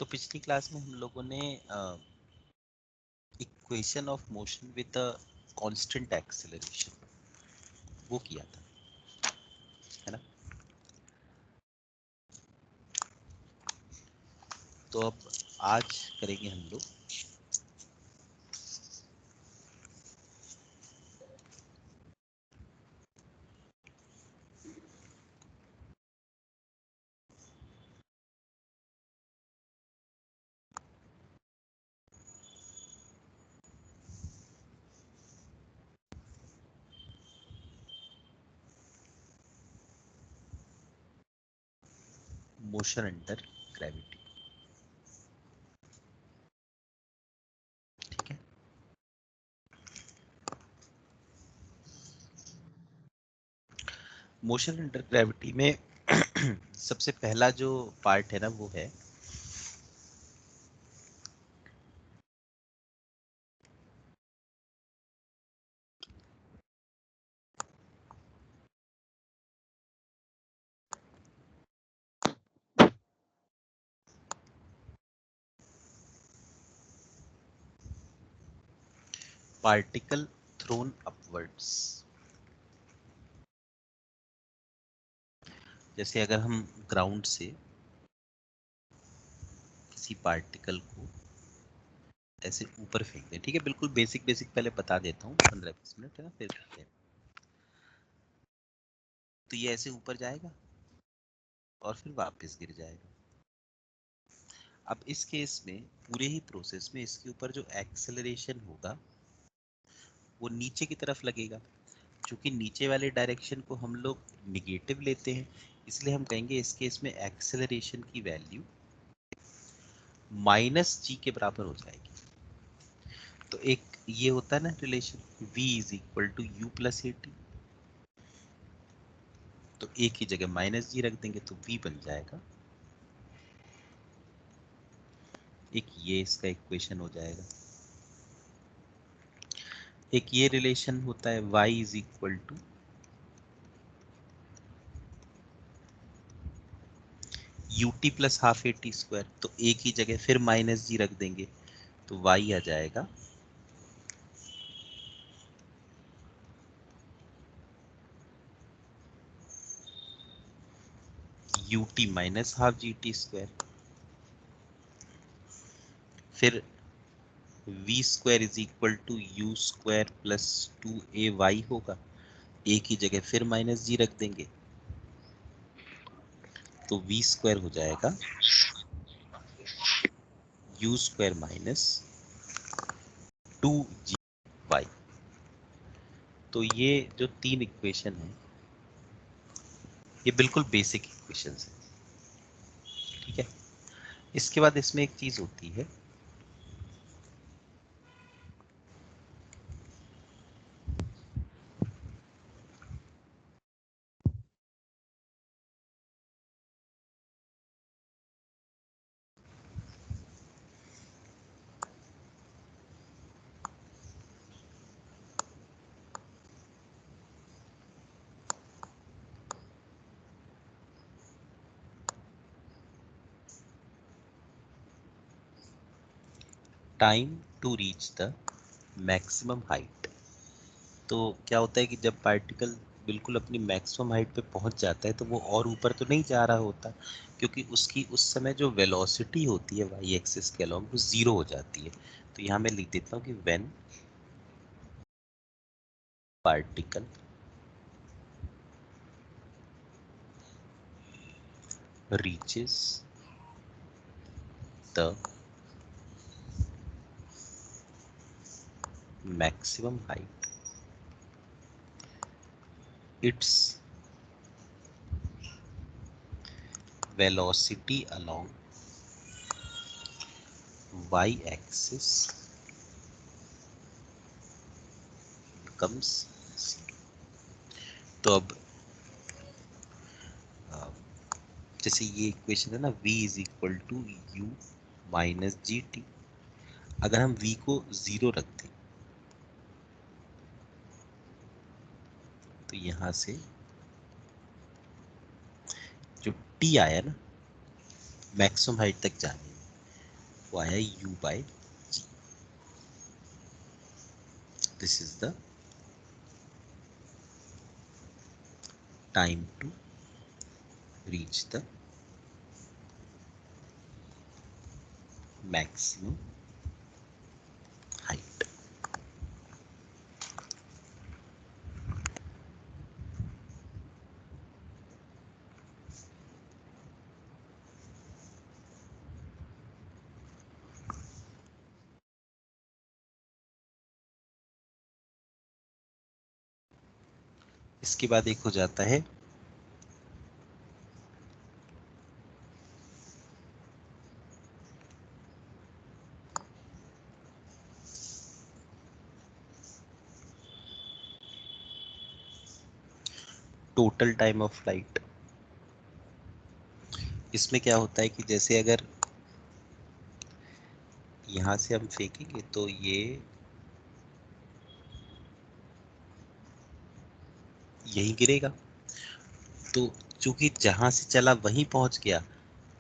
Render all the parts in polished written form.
तो पिछली क्लास में हम लोगों ने equation of motion with a constant acceleration वो किया था, है ना। तो अब आज करेंगे हम लोग मोशन अंडर ग्रेविटी। ठीक है, मोशन अंडर ग्रेविटी में सबसे पहला जो पार्ट है ना वो है पार्टिकल थ्रोन अपवर्ड्स। जैसे अगर हम ग्राउंड से किसी पार्टिकल को ऐसे ऊपर फेंक दें, ठीक है, बिल्कुल बेसिक बेसिक पहले बता देता हूँ, 15-20 मिनट है ना, फिर करते हैं। तो ये ऐसे ऊपर जाएगा और फिर वापस गिर जाएगा। अब इस केस में पूरे ही प्रोसेस में इसके ऊपर जो एक्सेलरेशन होगा वो नीचे की तरफ लगेगा। क्योंकि नीचे वाले डायरेक्शन को हम लोग निगेटिव लेते हैं, इसलिए हम कहेंगे इस केस में एक्सेलरेशन की वैल्यू माइनस जी के बराबर हो जाएगी। तो एक ये होता है ना relation v is equal to u plus a t, तो एक ही जगह माइनस जी रख देंगे तो v बन जाएगा। एक ये इसका इक्वेशन हो जाएगा। एक ये रिलेशन होता है y is equal to ut plus half a t square, तो एक ही जगह फिर माइनस जी रख देंगे तो y आ जाएगा ut minus half g T square. फिर v square is equal to u square plus 2ay होगा, एक ही जगह फिर माइनस जी रख देंगे तो v स्क्वायर हो जाएगा यू स्क्वायर माइनस 2gy। तो ये जो तीन इक्वेशन है ये बिल्कुल बेसिक इक्वेशंस है, ठीक है। इसके बाद इसमें एक चीज होती है time to reach the maximum height. तो क्या होता है कि जब पार्टिकल बिल्कुल अपनी मैक्सिमम हाइट पे पहुंच जाता है तो वो और ऊपर तो नहीं जा रहा होता, क्योंकि उसकी उस समय जो वेलोसिटी होती है वाई एक्सिस के अलोंग वो जीरो हो जाती है। तो यहाँ मैं लिख देता हूँ कि when particle reaches the maximum height, its velocity along y-axis becomes 0। तो अब जैसे ये इक्वेशन है ना v is equal to u minus g t, अगर हम v को 0 रख दें तो यहाँ से जो t आया ना मैक्सिमम हाइट तक जाने में, वो आया u by g. This is the time to reach the maximum height. इसके बाद एक हो जाता है टोटल टाइम ऑफ फ्लाइट. इसमें क्या होता है कि जैसे अगर यहां से हम फेंकेंगे तो ये यहीं गिरेगा, तो चूंकि जहां से चला वहीं पहुंच गया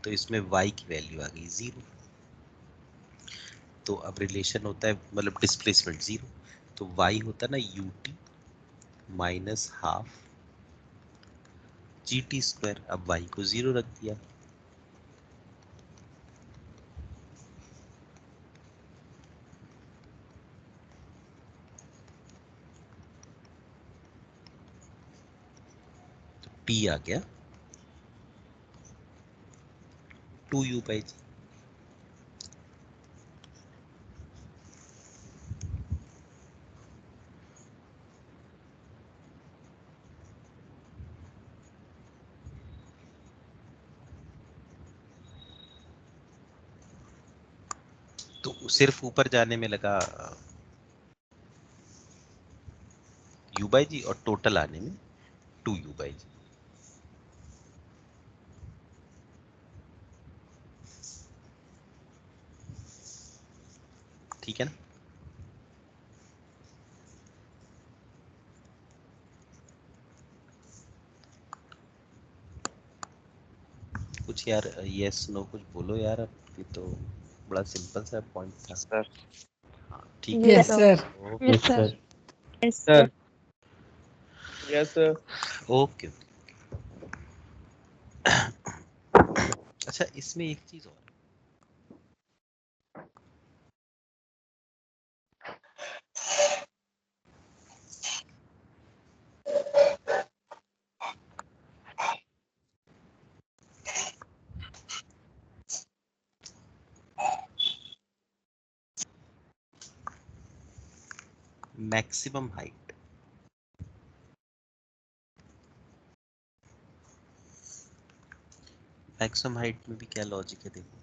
तो इसमें y की वैल्यू आ गई 0. तो अब रिलेशन होता है मतलब डिस्प्लेसमेंट 0, तो y होता है ना ut minus half gt square. अब y को 0 रख दिया, t आ गया 2u by g. तो सिर्फ ऊपर जाने में लगा u by g और टोटल आने में 2u by g. ठीक है ना. कुछ यार यस नो कुछ बोलो यार, अब ये तो बड़ा सिंपल सा पॉइंट था. सर. हाँ ठीक है. Yes sir. Okay yes sir. Yes sir. Yes sir. Okay. अच्छा इसमें एक चीज और, मैक्सिमम हाइट. मैक्सिमम हाइट में भी क्या लॉजिक है देखो.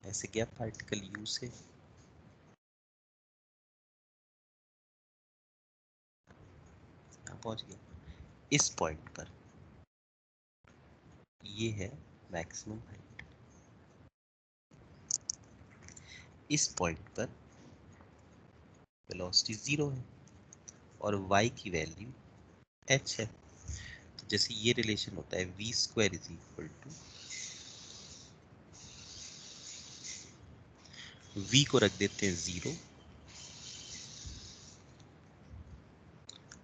ऐसे गया पार्टिकल यू से, यहाँ पहुंच गया. इस पॉइंट पर ये है मैक्सिमम हाइट. इस पॉइंट पर वेलोसिटी 0 है और y की वैल्यू h है. तो जैसे ये रिलेशन होता है v square is equal to, v को रख देते हैं 0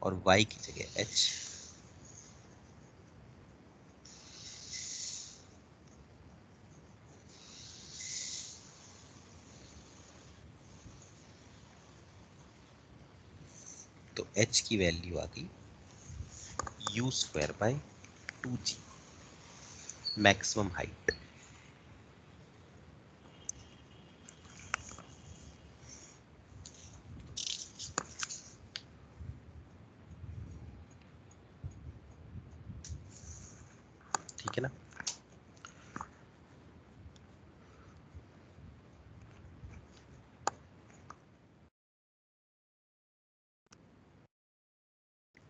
और y की जगह h. तो h की वैल्यू आ गई u square by 2g maximum height. ठीक है ना.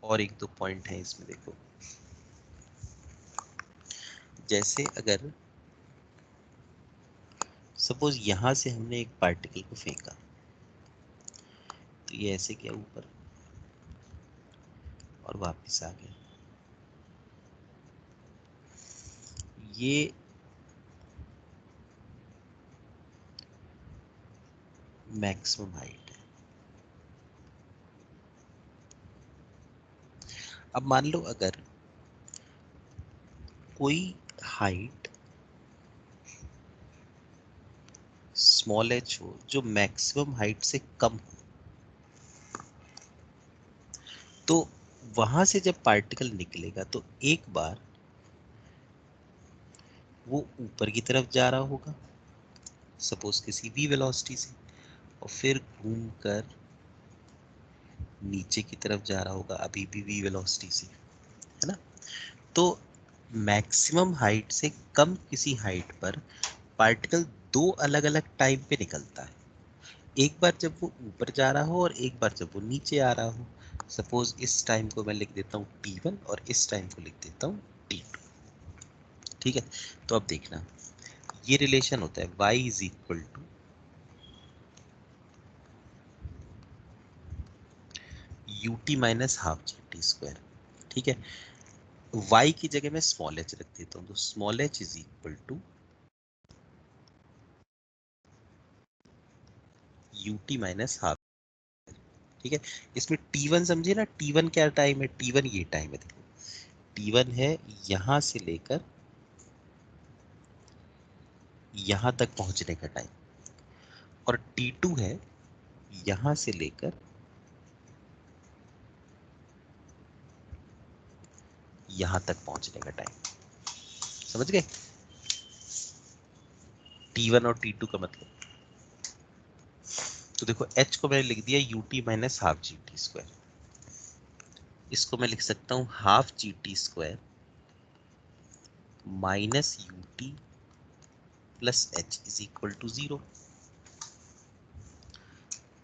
और एक दो पॉइंट है इसमें देखो. जैसे अगर सपोज यहां से हमने एक पार्टिकल को फेंका तो ये ऐसे गया ऊपर और वापस आ गया. ये मैक्सिमम हाइट है। अब मान लो अगर कोई हाइट स्मॉल h हो जो मैक्सिमम हाइट से कम हो, तो वहां से जब पार्टिकल निकलेगा तो एक बार वो ऊपर की तरफ जा रहा होगा सपोज किसी v वेलोसिटी से, और फिर घूमकर नीचे की तरफ जा रहा होगा अभी भी v वेलोसिटी से, है ना। तो मैक्सिमम हाइट से कम किसी हाइट पर पार्टिकल दो अलग अलग टाइम पे निकलता है, एक बार जब वो ऊपर जा रहा हो और एक बार जब वो नीचे आ रहा हो। सपोज इस टाइम को मैं लिख देता हूँ t1 और इस टाइम को लिख देता हूँ t2। ठीक है, तो अब देखना ये रिलेशन होता है y is equal to ut minus half g T square. ठीक है, y की जगह मैं स्मॉल h रख देता हूँ, तो small h is equal to ut minus half. ठीक है, इसमें t1 समझे ना, t1 क्या टाइम है, t1 ये टाइम है, देखो t1 है यहां से लेकर यहां तक पहुंचने का टाइम, और t2 है यहां से लेकर यहां तक पहुंचने का टाइम। समझ गए t1 और t2 का मतलब। तो देखो h को मैंने लिख दिया ut minus half g T square, इसको मैं लिख सकता हूं half g T square minus ut plus h is equal to 0।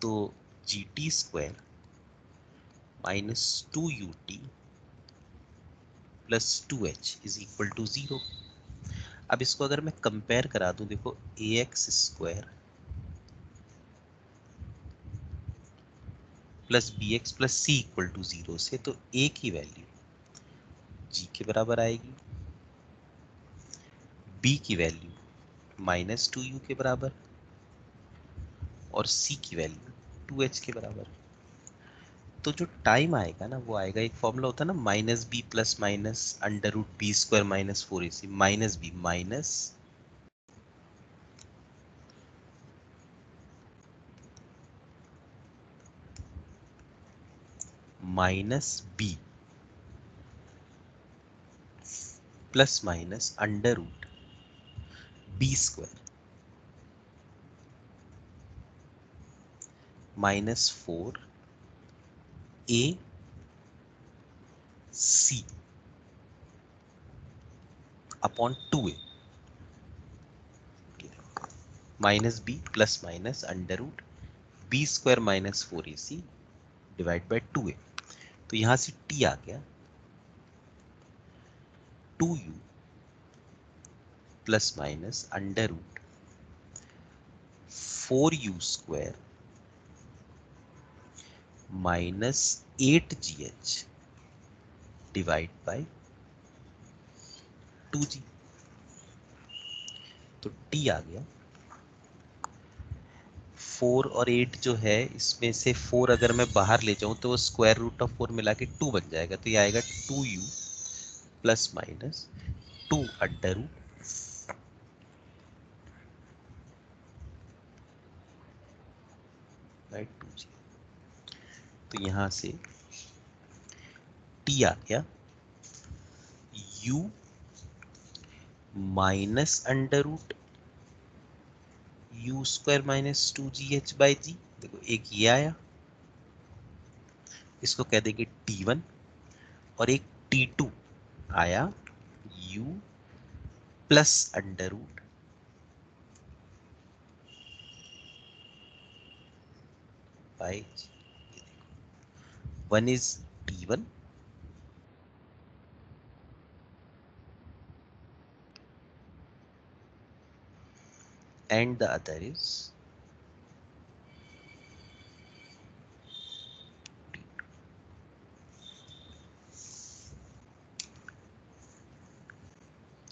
तो g T square minus 2ut plus 2h is equal to 0। अब इसको अगर मैं कंपेयर करा दूं, देखो ax square plus b x plus c equal to 0 से, तो a की वैल्यू g के बराबर आएगी, b की वैल्यू माइनस 2u के बराबर, और c की वैल्यू 2h के बराबर। तो जो टाइम आएगा ना वो आएगा, एक फॉर्मूला होता है ना minus b plus minus under root b square minus 4ac, minus b minus b plus minus under root b square minus 4ac upon 2a, minus b plus minus under root b square minus 4ac divide by 2a। तो यहां से t आ गया 2u plus minus under root 4u square minus 8gh divide by 2g। तो t आ गया 4 और 8 जो है इसमें से 4 अगर मैं बाहर ले जाऊं तो वो स्क्वायर रूट ऑफ 4 मिला के 2 बन जाएगा, तो ये आएगा 2u plus minus 2 under root by 2g। तो यहां से t आ गया u minus under root u square minus 2gh by g. देखो एक ये आया, इसको कह देंगे t1, और एक t2 आया u plus under root by g. One is t1 and the other is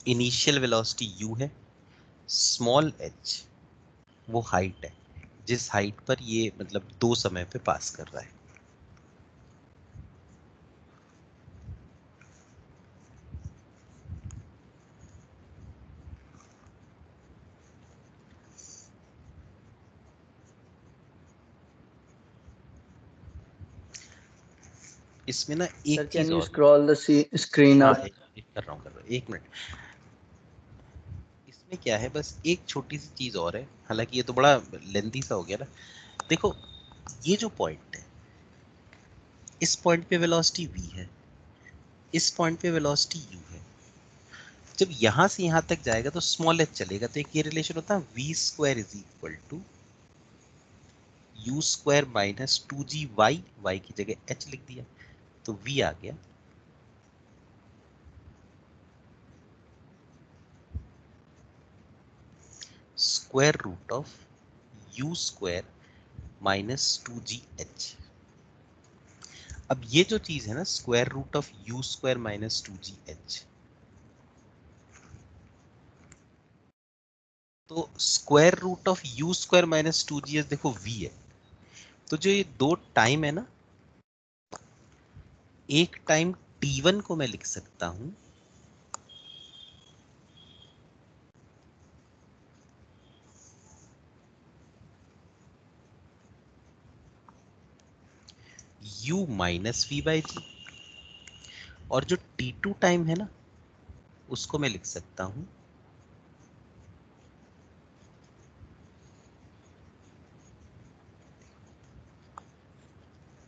initial velocity u है, स्मॉल h वो हाइट है जिस हाइट पर ये मतलब 2 समय पे पास कर रहा है। इसमें ना एक Sir, चीज can you और, scroll the screen हाँ up? एक कर रहा हूँ, एक मिनट। इसमें क्या है, बस एक छोटी सी चीज और है, हालांकि ये तो बड़ा लेंथी सा हो गया ना। देखो ये जो पॉइंट है, इस पॉइंट पे वेलोसिटी v है, इस पॉइंट पे वेलोसिटी u है। जब यहां से यहां तक जाएगा तो स्मॉल h चलेगा, तो एक ये रिलेशन होता है v square is equal to u square minus 2g y की जगह h लिख दिया तो v आ गया square root of u square minus 2gh। अब ये जो चीज है ना square root of u square minus 2gh, तो square root of u square minus 2gh देखो v है। तो जो ये दो टाइम है ना, एक टाइम t1 को मैं लिख सकता हूं u minus we by g, और जो t2 टाइम है ना उसको मैं लिख सकता हूं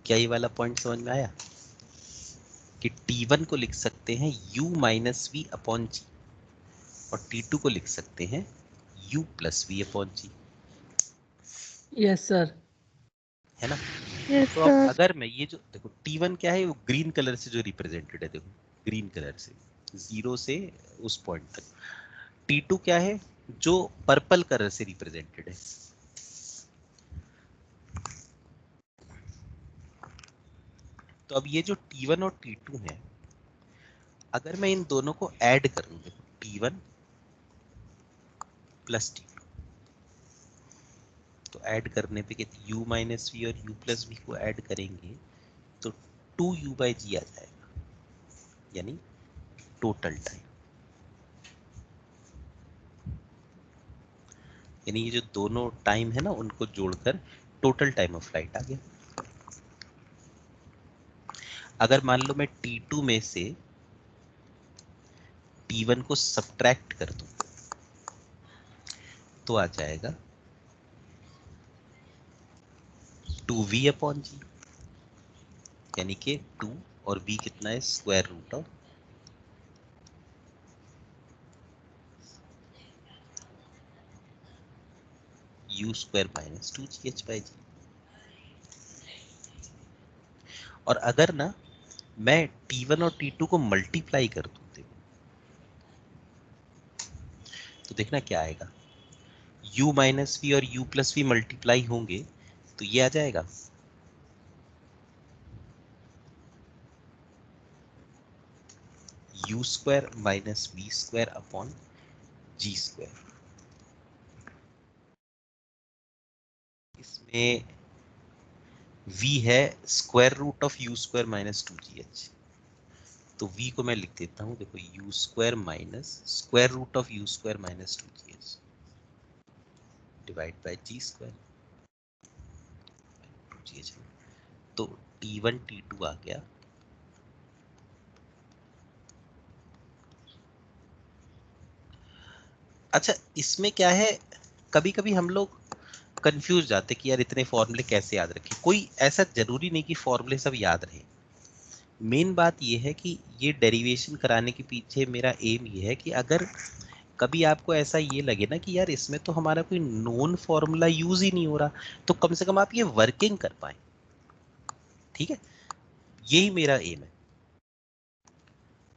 क्या, ये वाला पॉइंट समझ में आया कि t1 को लिख सकते हैं u minus v upon g, और t2 को लिख सकते हैं u plus v upon g, yes sir. है ना। यस तो अब सर। अगर मैं ये जो देखो t1 क्या है, वो ग्रीन कलर से जो रिप्रेजेंटेड है, देखो ग्रीन कलर से 0 से उस पॉइंट तक। t2 क्या है, जो पर्पल कलर से रिप्रेजेंटेड है। तो अब ये जो t1 और t2 है, अगर मैं इन दोनों को ऐड करूं, देखो t1 प्लस t2, तो ऐड करने पे कहते u माइनस वी और u प्लस वी को ऐड करेंगे तो 2u बाई जी आ जाएगा, यानी टोटल टाइम। यानी ये जो दोनों टाइम है ना उनको जोड़कर टोटल टाइम ऑफ फ्लाइट आ गया। अगर मान लो मैं t2 में से t1 को सब्ट्रैक्ट कर दूं तो आ जाएगा 2v अपॉन जी, यानी कि 2 और v कितना है, square root of u square minus 2gh by g. और अगर ना मैं t1 और t2 को मल्टीप्लाई कर दूं तो देखना क्या आएगा, u माइनस वी और u प्लस वी मल्टीप्लाई होंगे तो ये आ जाएगा u square minus v square upon g square. इसमें v है square root of u square minus 2gh, तो v को मैं लिख देता हूं, देखो u square minus square root of u square minus 2gh divide by g square 2gh। तो t1 t2 आ गया अच्छा। इसमें क्या है, कभी कभी हम लोग कंफ्यूज जाते कि यार इतने फॉर्मूले कैसे याद रखें। कोई ऐसा जरूरी नहीं कि फॉर्मूले सब याद रहे। मेन बात ये है कि ये डेरिवेशन कराने के पीछे मेरा एम ये है कि अगर कभी आपको ऐसा ये लगे ना कि यार इसमें तो हमारा कोई नोन फॉर्मूला यूज ही नहीं हो रहा, तो कम से कम आप ये वर्किंग कर पाए। ठीक है, यही मेरा एम है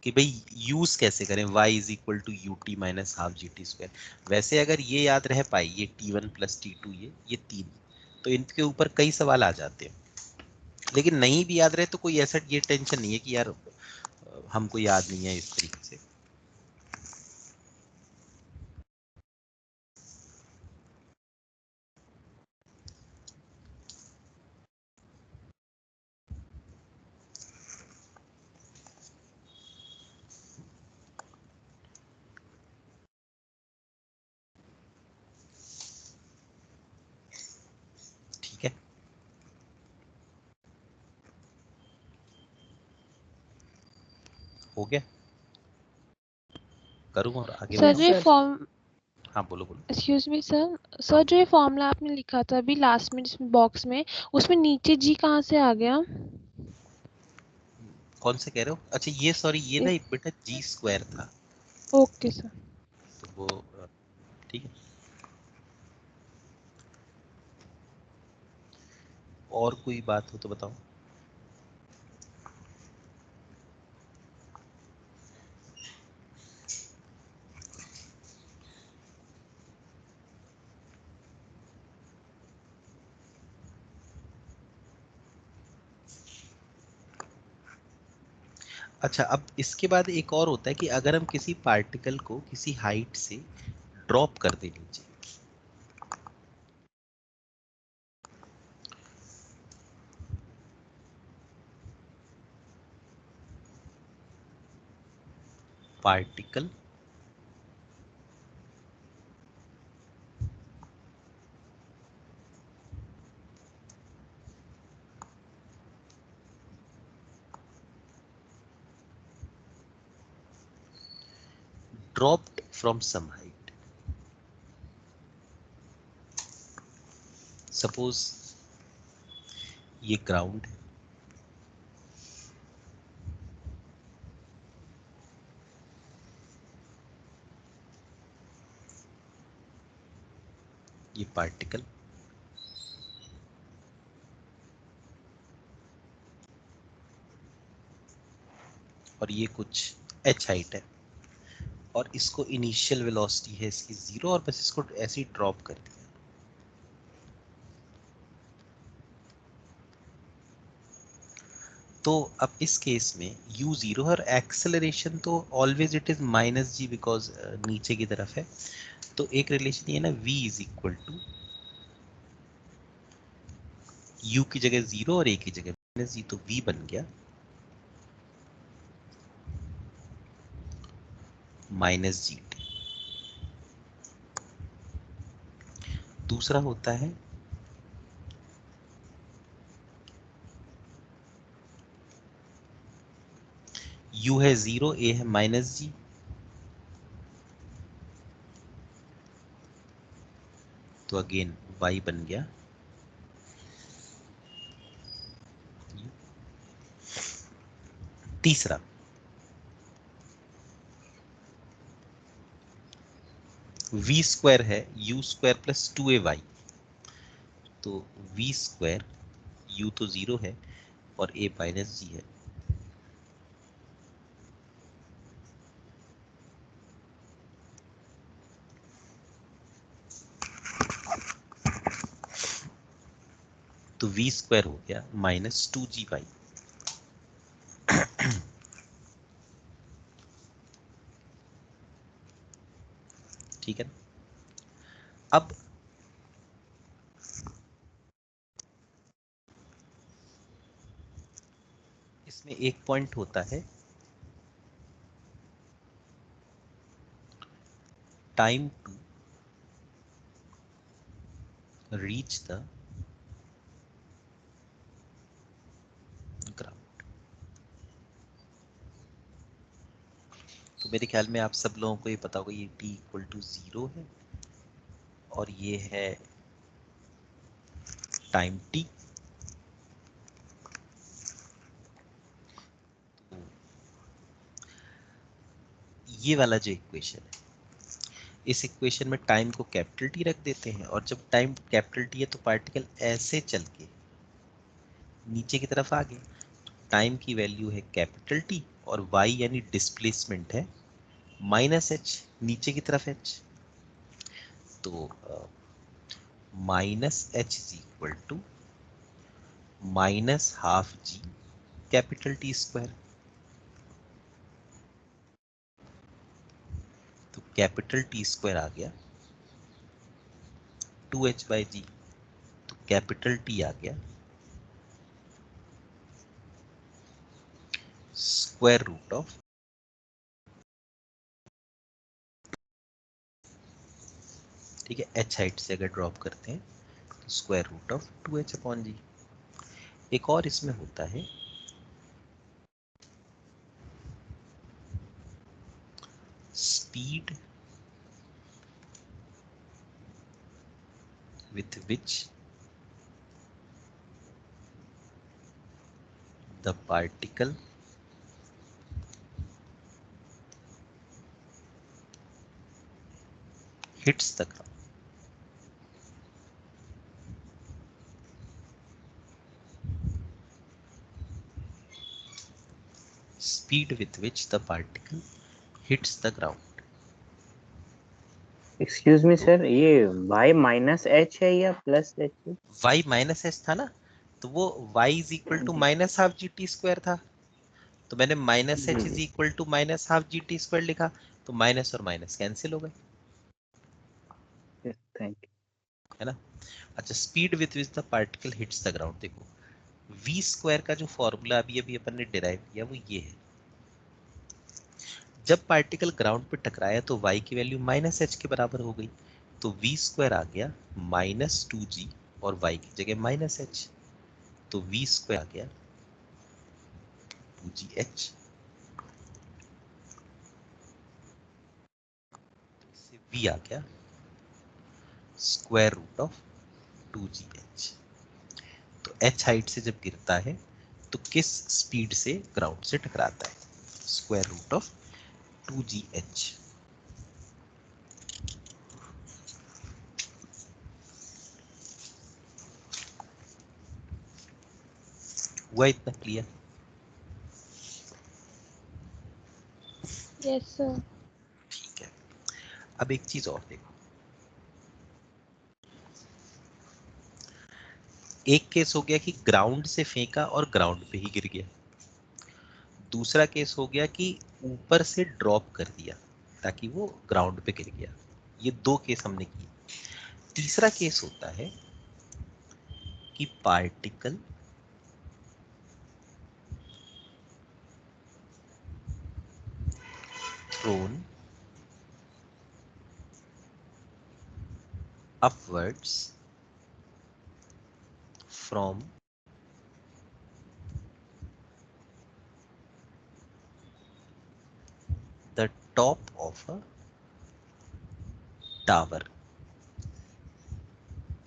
कि भाई यूज कैसे करें, y is equal to u t minus half g T square. वैसे अगर ये याद रह पाए, ये t1 प्लस t2 ये तीन, तो इनके ऊपर कई सवाल आ जाते हैं। लेकिन नहीं भी याद रहे तो कोई ऐसा ये टेंशन नहीं है कि यार हमको याद नहीं है इस तरीके से। हो गया, करूँ और आगे Yes, सर जो ये sir. फॉर्म हाँ बोलो बोलो। एक्सक्यूज मी सर, हाँ सर जो ये फॉर्मूला आपने लिखा था अभी लास्ट में जिसमें बॉक्स में, उसमें नीचे जी कहाँ से आ गया? कौन से कह रहे हो? अच्छा ये सॉरी ये ना एक बेटा जी स्क्वायर था, ओके सर। तो वो ठीक है। और कोई बात हो तो बताओ। अच्छा अब इसके बाद एक और होता है कि अगर हम किसी पार्टिकल को किसी हाइट से ड्रॉप कर दें नीचे, particle dropped from some height, suppose ये ग्राउंड है, ये पार्टिकल, और ये कुछ h हाइट है, और इसको इनिशियल वेलोसिटी है इसकी 0, और बस इसको ऐसे ही ड्रॉप कर दिया। तो अब इस केस में u 0 और एक्सेलरेशन तो always it is minus g, because नीचे की तरफ है। तो एक रिलेशन ये ना v is equal to u की जगह 0 और a की जगह माइनस जी, तो v बन गया माइनस जी। दूसरा होता है u है 0, a है माइनस जी, तो अगेन y बन गया। तीसरा v स्क्वायर है u स्क्वायर प्लस 2ay, तो v स्क्वायर u तो 0 है और a माइनस जी है, तो v स्क्वायर हो गया माइनस 2gy। ठीक है, अब इसमें एक पॉइंट होता है time to reach the ground. तो मेरे ख्याल में आप सब लोगों को ये पता होगा, ये t इक्वल टू 0 है और ये है टाइम t। तो ये वाला जो इक्वेशन है, इस इक्वेशन में टाइम को कैपिटल टी रख देते हैं, और जब टाइम कैपिटल टी है तो पार्टिकल ऐसे चल के नीचे की तरफ आ गए। टाइम की वैल्यू है कैपिटल टी और y यानी डिस्प्लेसमेंट है माइनस एच, नीचे की तरफ h, तो minus h is equal to minus half g capital T square. तो कैपिटल टी स्क्वायर आ गया 2h बाई जी, तो कैपिटल टी आ गया स्क्वायर रूट ऑफ, ठीक है, h हाइट से अगर ड्रॉप करते हैं तो square root of 2h upon g. एक और इसमें होता है speed with which the particle hits the ground. Speed with which the particle hits the ground. Excuse me sir, ये y माइनस एच है या प्लस एच है? y माइनस एच था ना, तो वो y is equal to minus half g T square था, तो मैंने minus h is equal to minus half g T square लिखा, तो माइनस और माइनस कैंसिल हो गए, थैंक यू। है ना। अच्छा, speed with which the particle hits the ground, देखो v स्क्वायर का जो फॉर्मूला अभी अभी अपन ने डिराइव किया वो ये है, जब पार्टिकल ग्राउंड पे टकराया तो y की वैल्यू माइनस एच के बराबर हो गई, तो v स्क्वायर आ गया माइनस टू जी और y की जगह माइनस एच, तो v स्क्वायर आ गया 2gh, इससे v आ गया स्क्वायर रूट ऑफ 2gh। तो h हाइट से जब गिरता है तो किस स्पीड से ग्राउंड से टकराता है, स्क्वायर रूट ऑफ 2gh। हुआ इतना क्लियर? Yes sir. ठीक है, अब एक चीज और देखो, एक केस हो गया कि ग्राउंड से फेंका और ग्राउंड पे ही गिर गया, दूसरा केस हो गया कि ऊपर से ड्रॉप कर दिया ताकि वो ग्राउंड पे गिर गया, ये दो केस हमने किए। तीसरा केस होता है कि particle throne upwards from the top of a tower,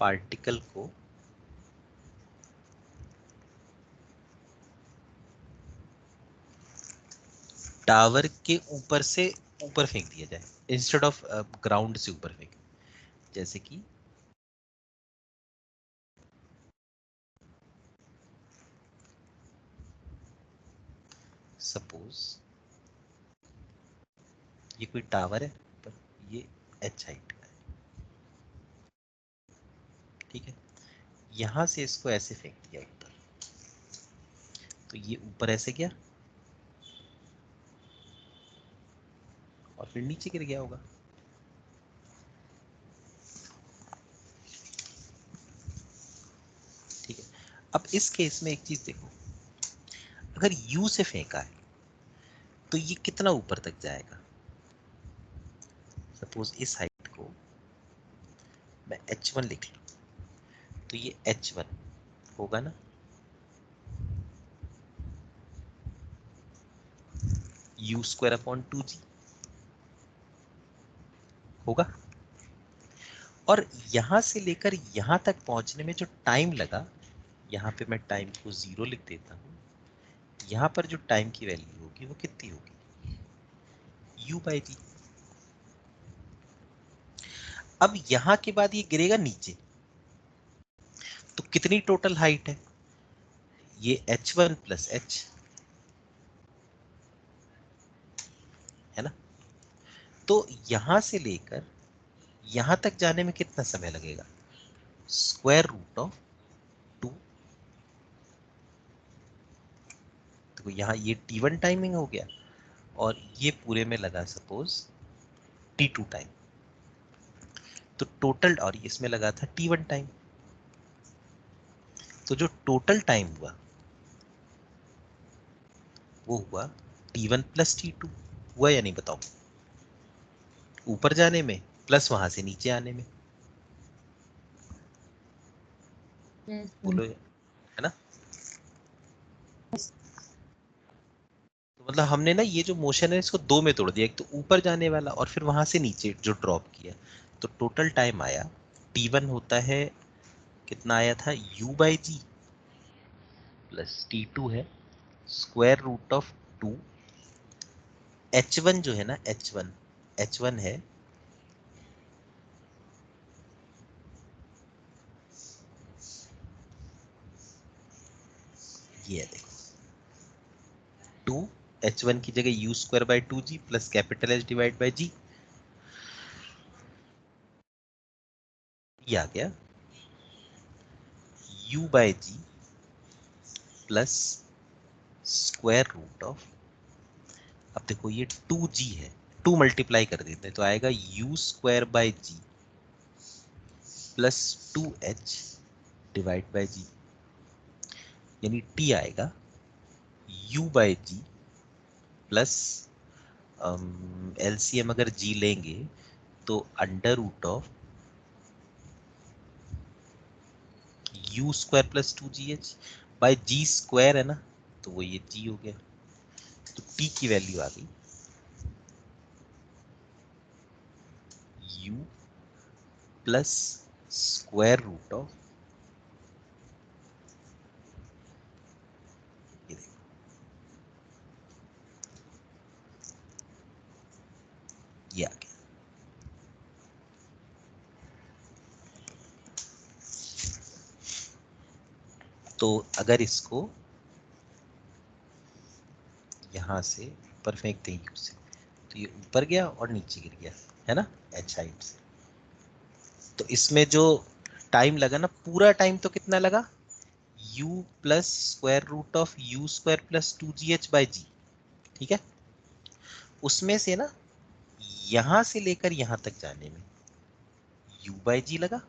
particle को टावर के ऊपर से ऊपर फेंक दिया जाए, इंस्टेड ऑफ ग्राउंड से ऊपर फेंक, जैसे कि सपोज ये कोई टावर है पर ये एच हाइट का है, ठीक है, यहां से इसको ऐसे फेंक दिया ऊपर, तो ये ऊपर ऐसे गया और फिर नीचे गिर गया होगा, ठीक है। अब इस केस में एक चीज देखो, अगर यू से फेंका है तो ये कितना ऊपर तक जाएगा, सपोज इस हाइट को मैं h1 लिख लूं, तो ये h1 होगा ना, यू स्क्वायर अपॉन 2g होगा, और यहां से लेकर यहां तक पहुंचने में जो टाइम लगा, यहां पे मैं टाइम को 0 लिख देता हूं, यहां पर जो टाइम की वैल्यू होगी वो कितनी होगी, u बाई वी। अब यहां के बाद ये गिरेगा नीचे, तो कितनी टोटल हाइट है, ये h1 प्लस h, है ना। तो यहां से लेकर यहां तक जाने में कितना समय लगेगा, स्क्वायर रूट ऑफ 2, तो यहाँ ये t1 टाइमिंग हो गया और ये पूरे में लगा सपोज t2 टाइम, तो टोटल, और इसमें लगा था t1 टाइम, तो जो टोटल टाइम हुआ वो हुआ t1 प्लस t2, हुआ या नहीं बताओ, ऊपर जाने में प्लस वहां से नीचे आने में, Yes, sir. बोलो, है ना। तो मतलब हमने ना ये जो मोशन है इसको दो में तोड़ दिया, एक तो ऊपर जाने वाला और फिर वहां से नीचे जो ड्रॉप किया। तो टोटल टाइम आया t1 होता है, कितना आया था, u/g प्लस t2 है स्क्वायर रूट ऑफ 2। h1 जो है ना, h1 है ये है, देखो 2, h1 की जगह u²/2g plus capital H divide by g, ये आ गया u/g plus square root of, अब देखो ये 2g है, 2 मल्टीप्लाई कर देते हैं तो आएगा u²/g plus 2h divide by जी, यानी t आएगा u/g प्लस एलसीएम अगर g लेंगे तो under root of u² plus 2gh by g square है ना, तो वो ये g हो गया। तो t की वैल्यू आ गई u plus square root of, ये देखो ये आ गया। तो अगर इसको यहां से ऊपर फेंकते हैं u से, तो ये ऊपर गया और नीचे गिर गया है ना h हाइट से। तो इसमें जो टाइम लगा ना, पूरा टाइम तो कितना लगा, u plus square root of u² plus 2gh/g, ठीक है। उसमें से ना यहां से लेकर यहां तक जाने में u/g लगा,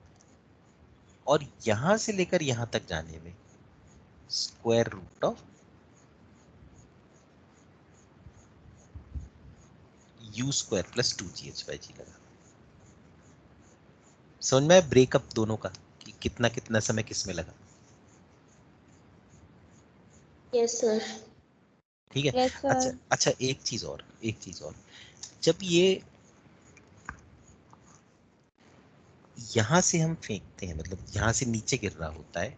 और यहां से लेकर यहां तक जाने में square root of u² plus 2gh/g लगा। समझ में आया ब्रेकअप दोनों का, कि कितना कितना समय किसमें लगा। Yes sir. ठीक है। यस अच्छा सर। अच्छा, एक चीज और, जब ये यहां से हम फेंकते हैं, मतलब यहां से नीचे गिर रहा होता है,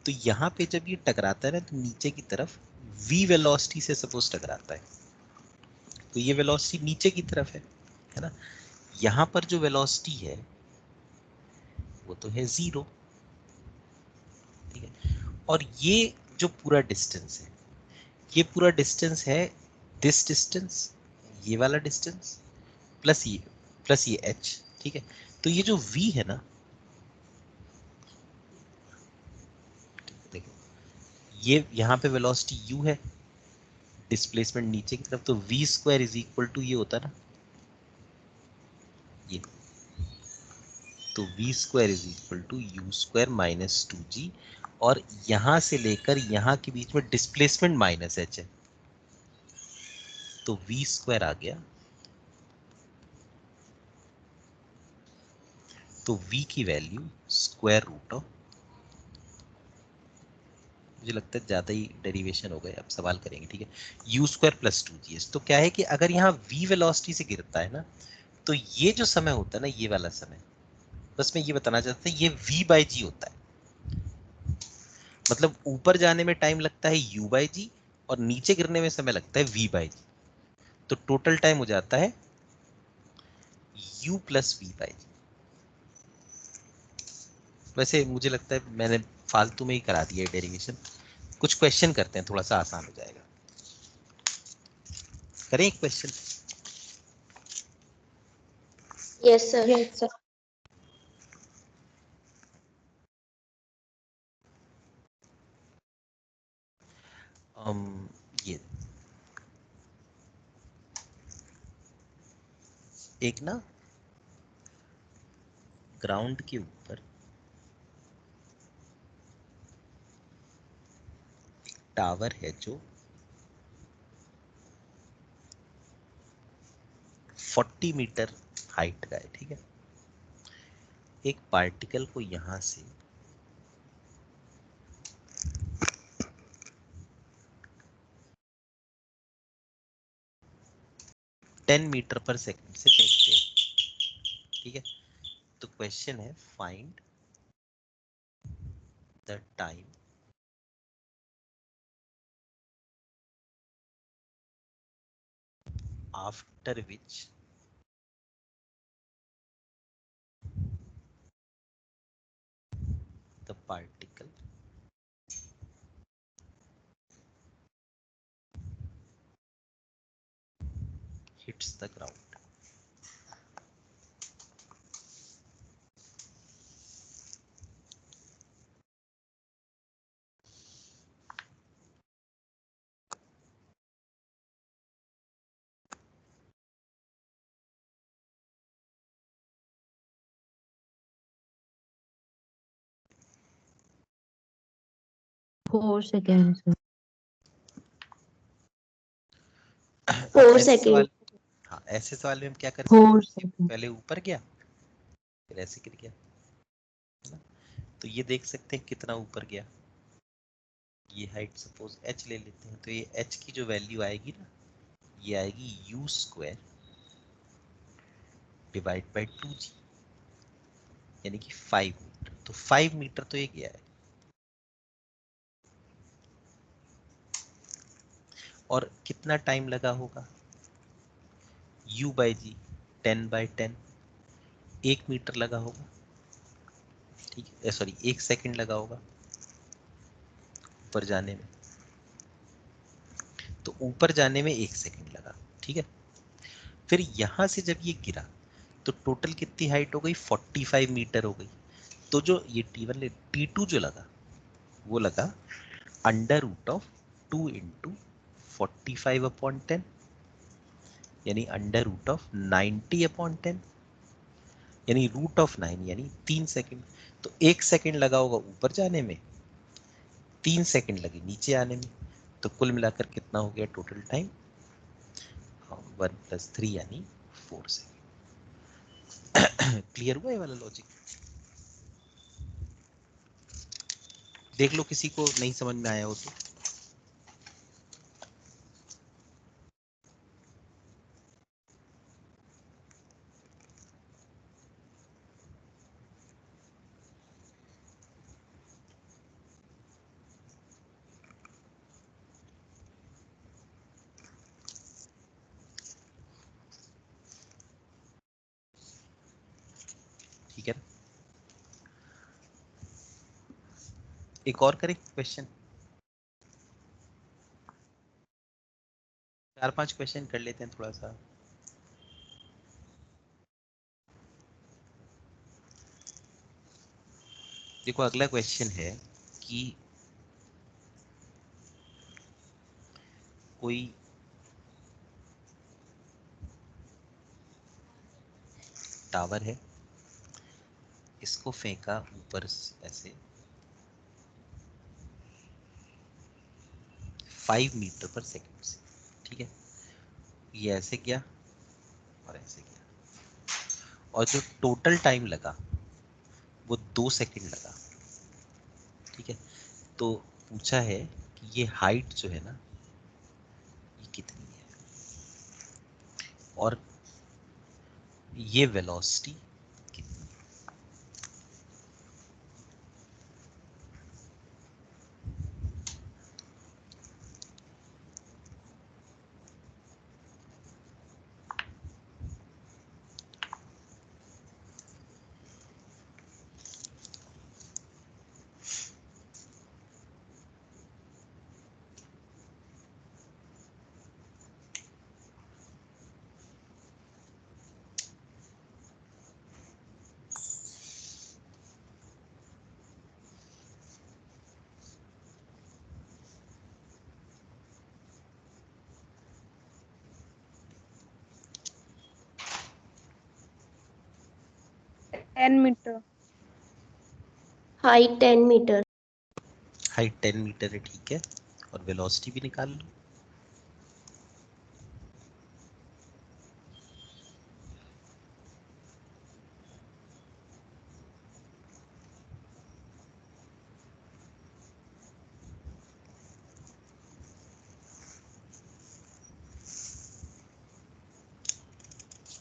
तो यहाँ पे जब ये टकराता है ना, तो नीचे की तरफ v वेलोसिटी से सपोज टकराता है, तो ये वेलोसिटी नीचे की तरफ है ना। यहाँ पर जो वेलोसिटी है वो तो है 0, ठीक है। और ये जो पूरा डिस्टेंस है, ये पूरा डिस्टेंस है दिस डिस्टेंस, ये वाला डिस्टेंस प्लस ये h, ठीक है। तो ये जो v है ना, देखो ये यहाँ पे वेलोसिटी u है, डिस्प्लेसमेंट नीचे की तरफ, तो v² इज इक्वल टू ये होता है ना, ये, तो v² is equal to u² minus 2g, और यहां से लेकर यहां के बीच में डिस्प्लेसमेंट माइनस h है, तो v² आ गया। तो v की वैल्यू स्क्वायर रूट ऑफ, मुझे लगता है ज्यादा ही डेरिवेशन हो गए, अब सवाल करेंगे, ठीक है। u² plus 2g। तो क्या है कि अगर यहाँ v वेलोसिटी से गिरता है ना, तो ये जो समय होता है ना, ये वाला समय, बस मैं ये बताना चाहता हूँ, ये v/g होता है। मतलब ऊपर जाने में टाइम लगता है u/g, और नीचे गिरने में समय लगता है v/g। तो टोटल टाइम हो जाता है u प्लस v/g। वैसे मुझे लगता है मैंने फालतू में ही करा दिया है डेरिवेशन, कुछ क्वेश्चन करते हैं, थोड़ा सा आसान हो जाएगा। करें एक question. Yes sir. Yes, sir. ये एक ना ग्राउंड के ऊपर टावर है जो 40 मीटर हाइट का है, ठीक है। एक पार्टिकल को यहां से 10 मीटर पर सेकंड से फेंकते हैं, ठीक है। तो क्वेश्चन है find the time after which the particle hits the ground. Four seconds. 4 ऐसे सेकेंड। सवाल, हाँ ऐसे सवाल में हम क्या कर सकते 4 हैं, seconds. पहले ऊपर गया फिर ऐसे गिर गया, है ना? तो ये देख सकते हैं कितना ऊपर गया। ये हाइट सपोज h ले लेते हैं, तो ये h की जो वैल्यू आएगी ना, ये आएगी u square divide by 2g, यानी कि 5 मीटर। तो 5 मीटर तो ये गया है, और कितना टाइम लगा होगा, u बाई जी 10/10, 1 मीटर लगा होगा, ठीक है, सॉरी 1 सेकंड लगा होगा ऊपर जाने में। तो ऊपर जाने में 1 सेकंड लगा, ठीक है। फिर यहां से जब ये गिरा तो टोटल कितनी हाइट हो गई, 45 मीटर हो गई। तो जो ये T1 T2 जो लगा वो लगा अंडर रूट ऑफ 2 इंटू 45/10, यानी अंडर रूट ऑफ 90/10, यानी रूट ऑफ 9, यानी 3 सेकंड। तो 1 सेकंड लगा होगा ऊपर जाने में, 3 सेकंड लगे नीचे आने में। तो कुल मिलाकर कितना हो गया टोटल टाइम, 1+3 यानी 4 सेकंड। क्लियर हुआ ये वाला लॉजिक? देख लो किसी को नहीं समझ में आया हो तो। ठीक है, एक और करें क्वेश्चन, 4-5 क्वेश्चन कर लेते हैं थोड़ा सा। देखो अगला क्वेश्चन है कि कोई टावर है, इसको फेंका ऊपर ऐसे 5 मीटर पर सेकंड से, ठीक है। ये ऐसे गया और ऐसे गया, और जो टोटल टाइम लगा वो 2 सेकंड लगा, ठीक है। तो पूछा है कि ये हाइट जो है ना ये कितनी है, और ये वेलोसिटी कितनी है। Height 10 metre. हाइट 10 मीटर है, ठीक है, और वेलोसिटी भी निकाल लो।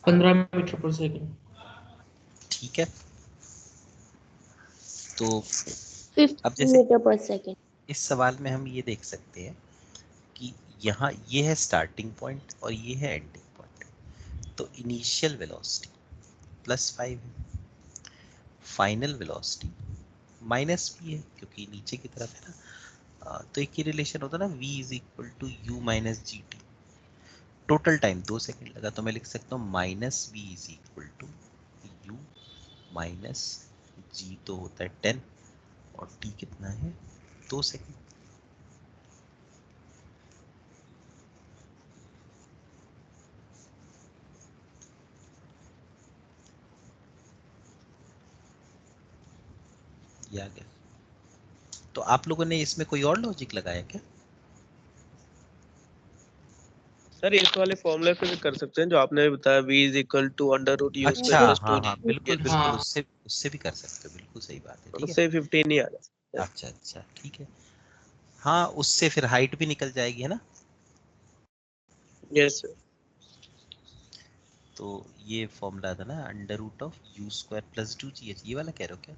15 मीटर पर सेकंड। ठीक है, तो 50 अब जैसे मीटर पर सेकेंड। इस सवाल में हम ये देख सकते हैं कि यहाँ ये है स्टार्टिंग पॉइंट और ये है एंडिंग पॉइंट, तो इनिशियल वेलोसिटी +5 है, फाइनल वेलोसिटी -v है क्योंकि नीचे की तरफ है ना। तो एक ही रिलेशन होता है ना, v is equal to u minus g T. Total time 2 second लगा, तो मैं लिख सकता हूँ -v is equal to u minus g, तो होता है 10 और t कितना है 2 सेकंड। ये आ गया। तो आप लोगों ने इसमें कोई और लॉजिक लगाया क्या? सर इस वाले फॉर्मूले से भी कर सकते हैं जो आपने अभी बताया, v is equal to √u² अच्छा, प्लस हाँ 2g। हाँ बिल्कुल बिल्कुल, हाँ। उससे भी कर सकते हो, बिल्कुल सही बात है। ठीक है, उससे 15 ही आ जाता है। अच्छा अच्छा ठीक है। हाँ, उससे फिर हाइट भी निकल जाएगी, है ना। Yes sir. तो ये फॉर्मूला था ना, √u² प्लस 2gh, ये वाला कह रहे हो क्या?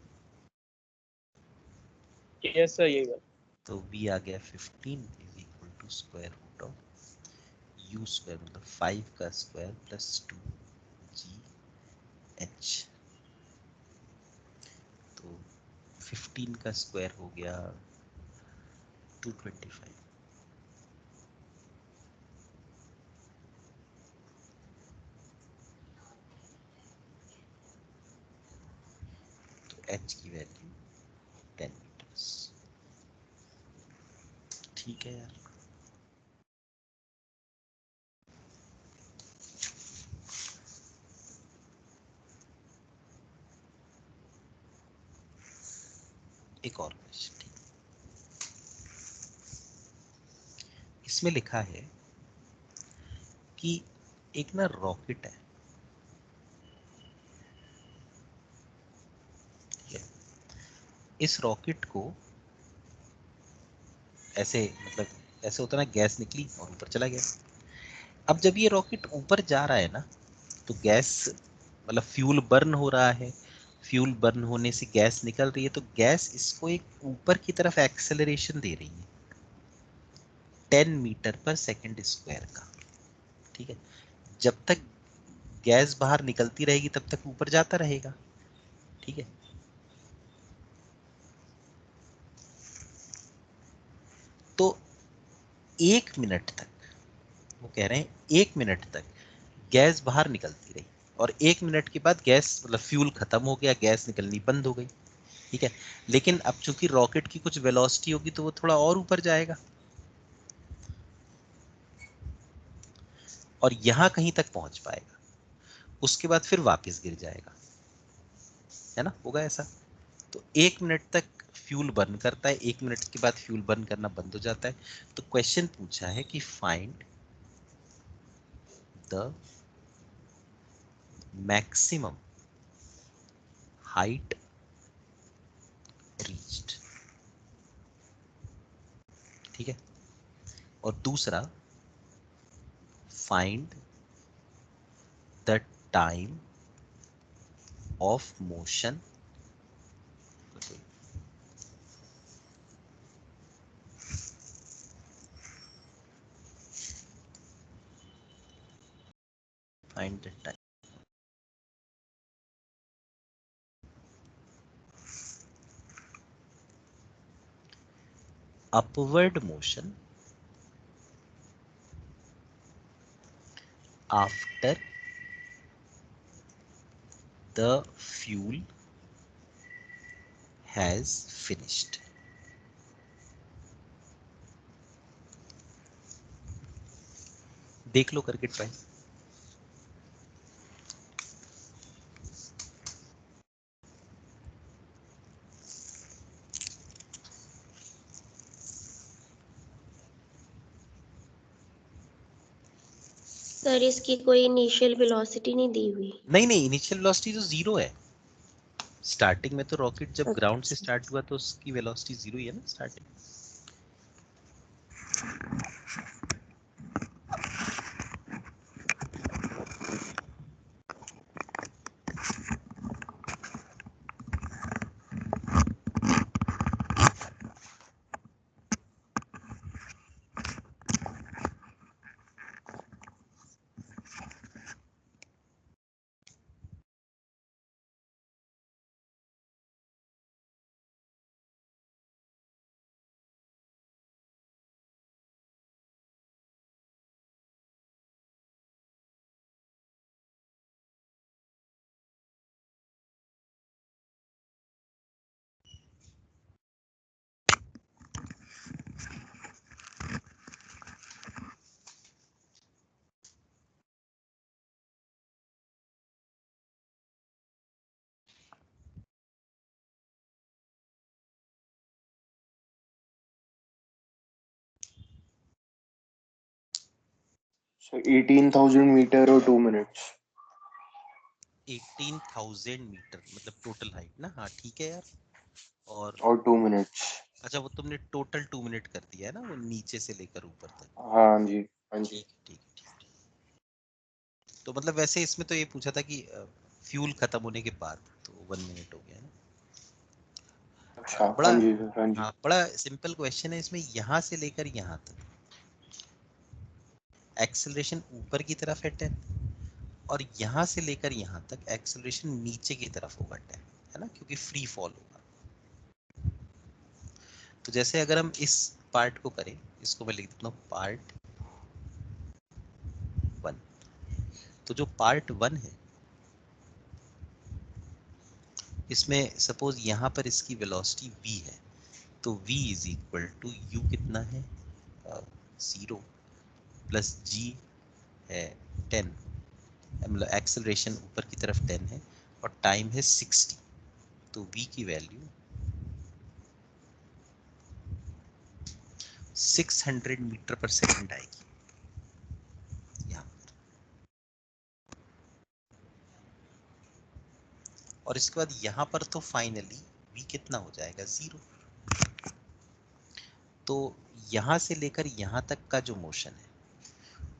यस सर यही बात। तो v आ गया 15 इज इक्वल टू √u², मतलब 5 का स्क्वायर प्लस 2gh। तो 15 का स्क्वायर हो गया 225। तो h की वैल्यू 10 मीटर्स। ठीक है यार। एक और क्वेश्चन, ठीक। इसमें लिखा है कि एक ना रॉकेट है, ठीक है? इस रॉकेट को ऐसे, मतलब ऐसे होता है ना, गैस निकली और ऊपर चला गया। अब जब ये रॉकेट ऊपर जा रहा है ना, तो गैस, मतलब फ्यूल बर्न हो रहा है, फ्यूल बर्न होने से गैस निकल रही है, तो गैस इसको एक ऊपर की तरफ एक्सेलरेशन दे रही है 10 मीटर पर सेकंड स्क्वायर का। ठीक है, जब तक गैस बाहर निकलती रहेगी तब तक ऊपर जाता रहेगा। ठीक है, तो 1 मिनट तक, वो कह रहे हैं 1 मिनट तक गैस बाहर निकलती रही, और 1 मिनट के बाद गैस, मतलब फ्यूल खत्म हो गया, गैस निकलनी बंद हो गई। ठीक है, लेकिन अब चूंकि रॉकेट की कुछ वेलोसिटी होगी तो वो थोड़ा और ऊपर जाएगा और यहां कहीं तक पहुंच पाएगा, उसके बाद फिर वापस गिर जाएगा, है ना, होगा ऐसा। तो 1 मिनट तक फ्यूल बर्न करता है, 1 मिनट के बाद फ्यूल बर्न करना बंद हो जाता है। तो क्वेश्चन पूछा है कि find the maximum height reached. ठीक है, और दूसरा find the time of motion, find the time upward motion after the fuel has finished। देख लो करके ट्राई। सर इसकी कोई इनिशियल वेलोसिटी नहीं दी हुई। नहीं नहीं, इनिशियल वेलोसिटी तो 0 है। स्टार्टिंग में तो रॉकेट जब ग्राउंड से स्टार्ट हुआ तो उसकी वेलोसिटी 0 ही है ना starting. So 18,000 meter or 2 minutes. 18,000 meter मतलब टोटल हाइट ना। हाँ ठीक है यार। और 2 minutes. अच्छा वो तुमने टोटल 2 मिनट कर दिया है ना, वो नीचे से लेकर ऊपर तक। हाँ जी, हाँ जी। ठीक। तो मतलब वैसे इसमें तो ये पूछा था कि फ्यूल खत्म होने के बाद, तो 1 मिनट हो गया ना। अच्छा, बड़ा हाँ जी, हाँ जी। हाँ बड़ा सिंपल क्वेश्चन है इसमें। यहाँ से लेकर यहाँ तक एक्सेलरेशन ऊपर की तरफ है 10, और यहाँ से लेकर यहाँ तक एक्सेलरेशन नीचे की तरफ होगा 10, है ना, क्योंकि फ्री फॉल होगा। तो जैसे अगर हम इस पार्ट को करें, इसको मैं लिख देता हूँ पार्ट 1। तो जो पार्ट 1 है इसमें सपोज यहाँ पर इसकी वेलोसिटी v है, तो v is equal to u कितना है 0 प्लस g है 10, मतलब एक्सेलरेशन ऊपर की तरफ 10 है और टाइम है 60, तो v की वैल्यू 600 मीटर पर सेकंड आएगी यहाँ पर। और इसके बाद यहाँ पर तो फाइनली v कितना हो जाएगा 0। तो यहाँ से लेकर यहाँ तक का जो मोशन है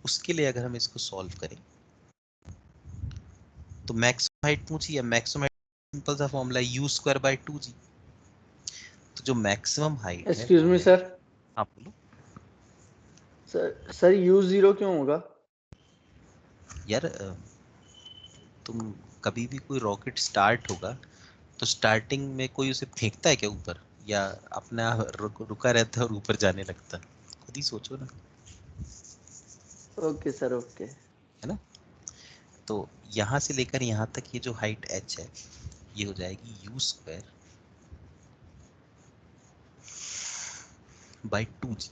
उसके लिए अगर हम इसको सॉल्व करें तो मैक्सिमम हाइट पूछी है। मैक्सिमम हाइट सिंपल सा फॉर्मूला u²/2g। तो जो मैक्सिमम हाइट है एक्सक्यूज मी सर। हाँ बोलो सर U0 क्यों होगा? यार। तुम कभी भी कोई रॉकेट स्टार्ट होगा तो स्टार्टिंग में कोई उसे फेंकता है क्या ऊपर, या अपना रुका रहता है और ऊपर जाने लगता है? खुद ही सोचो ना, ओके सर, ओके। है ना। तो यहाँ से लेकर यहाँ तक ये जो हाइट h है ये हो जाएगी u²/2g।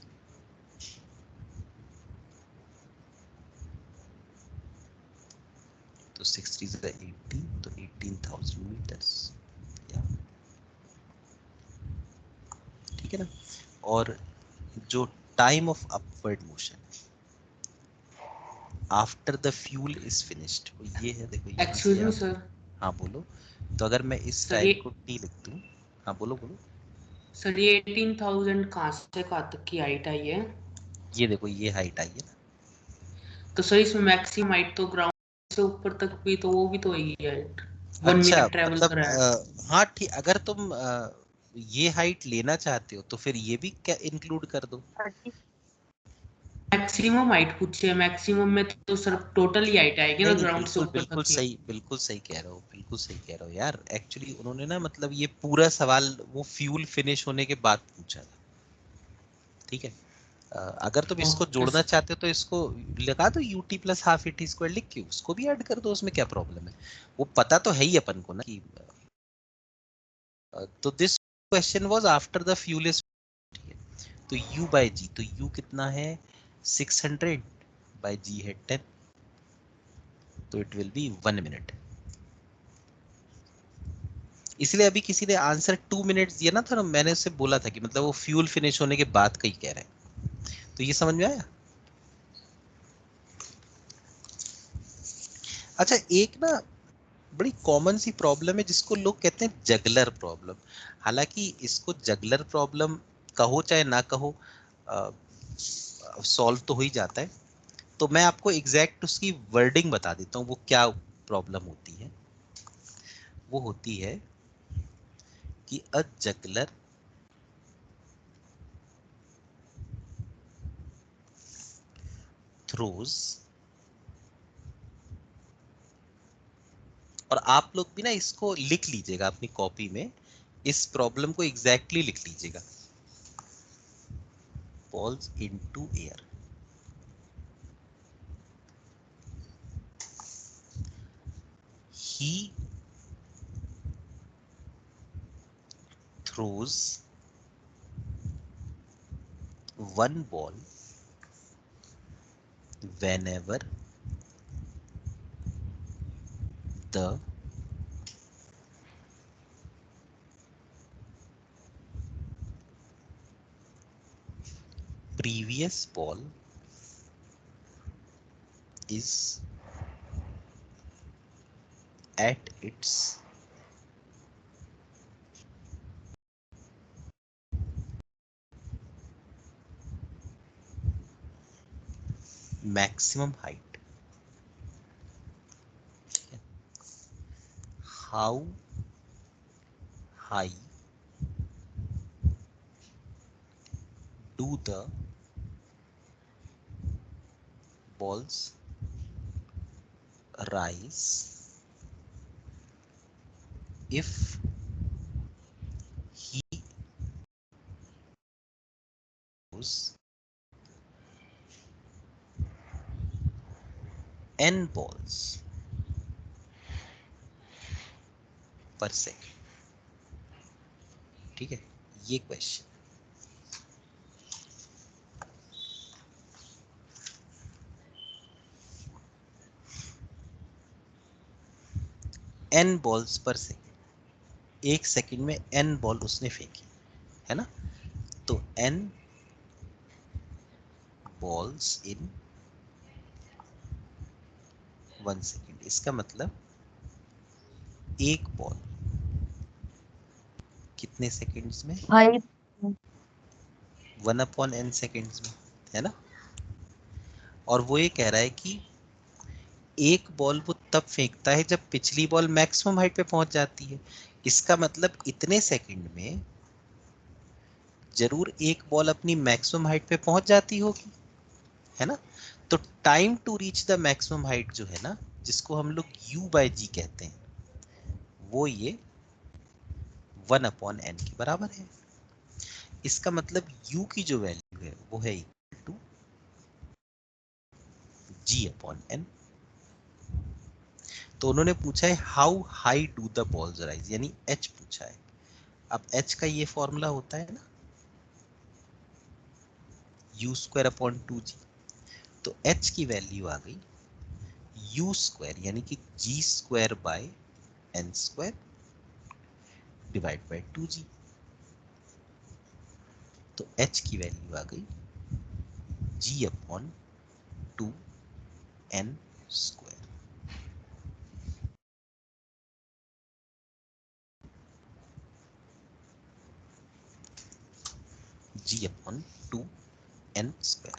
तो 6 3 18, तो 18,000 मीटर्स। ठीक है ना। और जो time of upward motion after the fuel is finished, ये है देखो यहाँ एक्सक्यूज से मी आप। सर। हाँ बोलो। तो अगर मैं इस सर टाइम ये को t लिख दूं। हाँ बोलो बोलो। सर ये 18,000 कहाँ से कहाँ तक की हाइट आई है? ये देखो ये हाइट आई है ना। तो सर इसमें मैक्सिमम हाइट तो ग्राउंड से ऊपर तक भी तो वो भी तो होगी हाइट। 1 अच्छा मिनट ट्रेवल मतलब करा है। हाँ ठीक, अगर तुम ये हाइट लेना चाहते हो तो फिर ये भी क्या इंक्लूड कर दो। मैक्सिमम हाइट पूछी है, मैक्सिमम में तो सर टोटल ही हाइट आएगी ना नहीं नहीं, ग्राउंड से बिल्कुल ऊपर बिल्कुल तक की। सही, बिल्कुल सही कह रहे हो, बिल्कुल सही कह रहे हो यार। एक्चुअली उन्होंने ना मतलब ये पूरा सवाल वो फ्यूल फिनिश होने के बाद पूछा था। ठीक है। अगर तुम इसको ओके जोड़ना सर। चाहते हो तो इसको लगा दो ut plus half et square लिख के उसको भी ऐड कर दो, उसमें क्या प्रॉब्लम है। वो पता तो है ही अपन को ना कि तो this question was after the fuel is. तो u/g, तो u कितना है 600 बाय g है 10, तो इट विल बी 1 मिनट। इसलिए अभी किसी ने आंसर 2 मिनट्स दिया ना था, मैंने उससे बोला था कि मतलब वो फ्यूल फिनिश होने के बाद का ही कह रहे हैं। तो ये समझ में आया। अच्छा एक ना बड़ी कॉमन सी प्रॉब्लम है जिसको लोग कहते हैं जगलर प्रॉब्लम। हालांकि इसको जगलर प्रॉब्लम कहो चाहे ना कहो सॉल्व तो हो ही जाता है। तो मैं आपको एग्जैक्ट उसकी वर्डिंग बता देता हूँ वो क्या प्रॉब्लम होती है। वो होती है कि अ जगलर थ्रोज, और आप लोग भी ना इसको लिख लीजिएगा अपनी कॉपी में, इस प्रॉब्लम को एग्जैक्टली लिख लीजिएगा। Falls into air, he throws one ball whenever the previous ball is at its maximum height. How high do the balls rise if he throws n balls per second? ठीक है, ये question n balls पर second, एक second में n ball उसने फेंकी है ना, तो n बॉल्स इन 1 सेकेंड, इसका मतलब एक बॉल कितने सेकंड्स में? 1/n सेकंड्स में, है ना। और वो ये कह रहा है कि एक बॉल वो तब फेंकता है जब पिछली बॉल मैक्सिमम हाइट पे पहुंच जाती है, इसका मतलब इतने सेकंड में जरूर एक बॉल अपनी मैक्सिमम हाइट पे पहुंच जाती होगी, है ना। तो time to reach the maximum height जो है ना, जिसको हम लोग u/g कहते हैं, वो ये 1/n के बराबर है। इसका मतलब u की जो वैल्यू है वो है इक्वल टू g/n। तो उन्होंने पूछा है how high do the balls rise, यानी h पूछा है। अब h का ये फॉर्मूला होता है ना u²/2g, तो h की वैल्यू आ गई u² यानी कि g²/n² डिवाइड बाय 2g, तो h की वैल्यू आ गई g/2n²। g/2n²।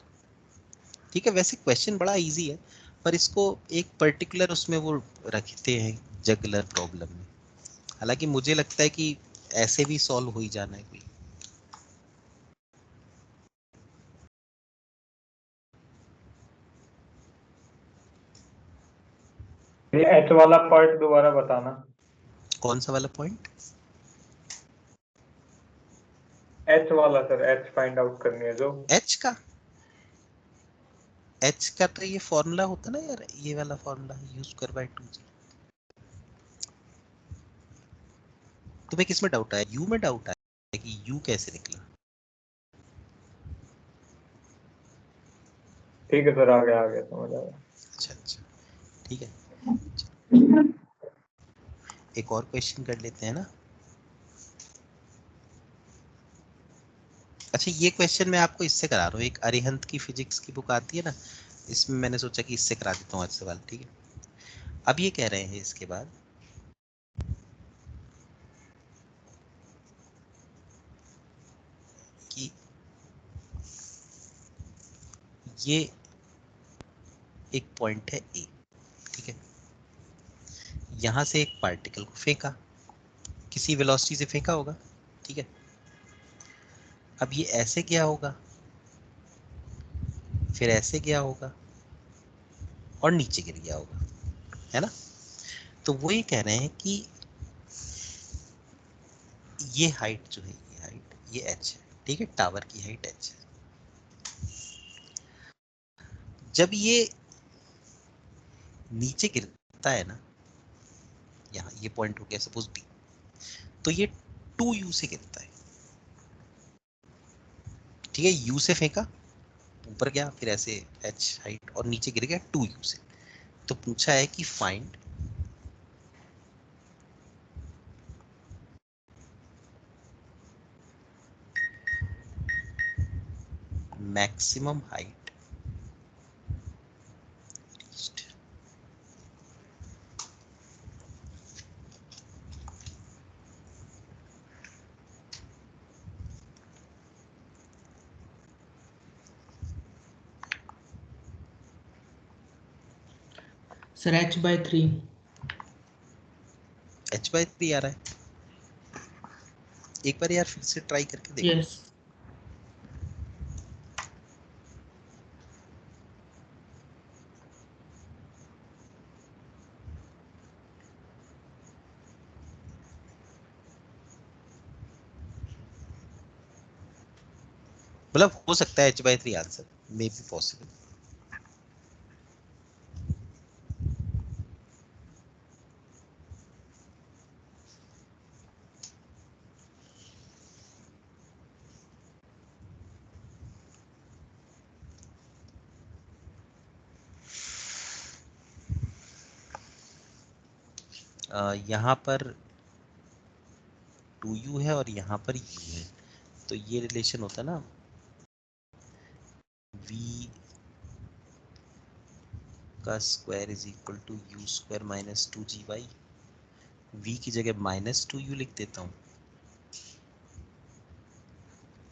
ठीक है, वैसे क्वेश्चन बड़ा इजी है, पर इसको एक पर्टिकुलर उसमें वो रखते हैं जगलर प्रॉब्लम में। हालांकि मुझे लगता है कि ऐसे भी सॉल्व हो ही जाना है कोई। एच वाला पार्ट दोबारा बताना। कौन सा वाला पॉइंट? एच वाला सर, एच फाइंड आउट करनी है जो। एच का तो ये फॉर्मूला होता ना यार, ये वाला फॉर्मूला u²/2g। तुम्हें किस में डाउट आया? u में डाउट आया कि u कैसे निकला? ठीक है सर, आ गया समझ आ गया। अच्छा ठीक है, एक और क्वेश्चन कर लेते हैं ना। अच्छा, ये क्वेश्चन मैं आपको इससे करा रहा हूँ, एक अरिहंत की फिजिक्स की बुक आती है ना, इसमें मैंने सोचा कि इससे करा देता हूँ आज सवाल। ठीक है, अब ये कह रहे हैं इसके बाद कि ये एक पॉइंट है ए, ठीक है, यहां से एक पार्टिकल को फेंका, किसी वेलोसिटी से फेंका होगा, ठीक है। अब ये ऐसे गया होगा, फिर ऐसे गया होगा और नीचे गिर गया होगा, है ना। तो वो ये कह रहे हैं कि ये हाइट जो है, ये हाइट, ये h है, ठीक है, टावर की हाइट h है। जब ये नीचे गिरता है ना, यहाँ ये पॉइंट हो गया सपोज B, तो ये 2u से गिरता है, ठीक है। u से फेंका, ऊपर गया, फिर ऐसे h हाइट और नीचे गिर गया 2u से। तो पूछा है कि find maximum height sir h/3। h/3 आ रहा है। एक बार यार फिर से ट्राई करके देखो। यस मतलब हो सकता है h/3 answer, may be possible. यहाँ पर 2u है और यहाँ पर u है, तो ये रिलेशन होता है ना v का square is equal to u square minus 2gy। v की जगह -2u लिख देता हूँ,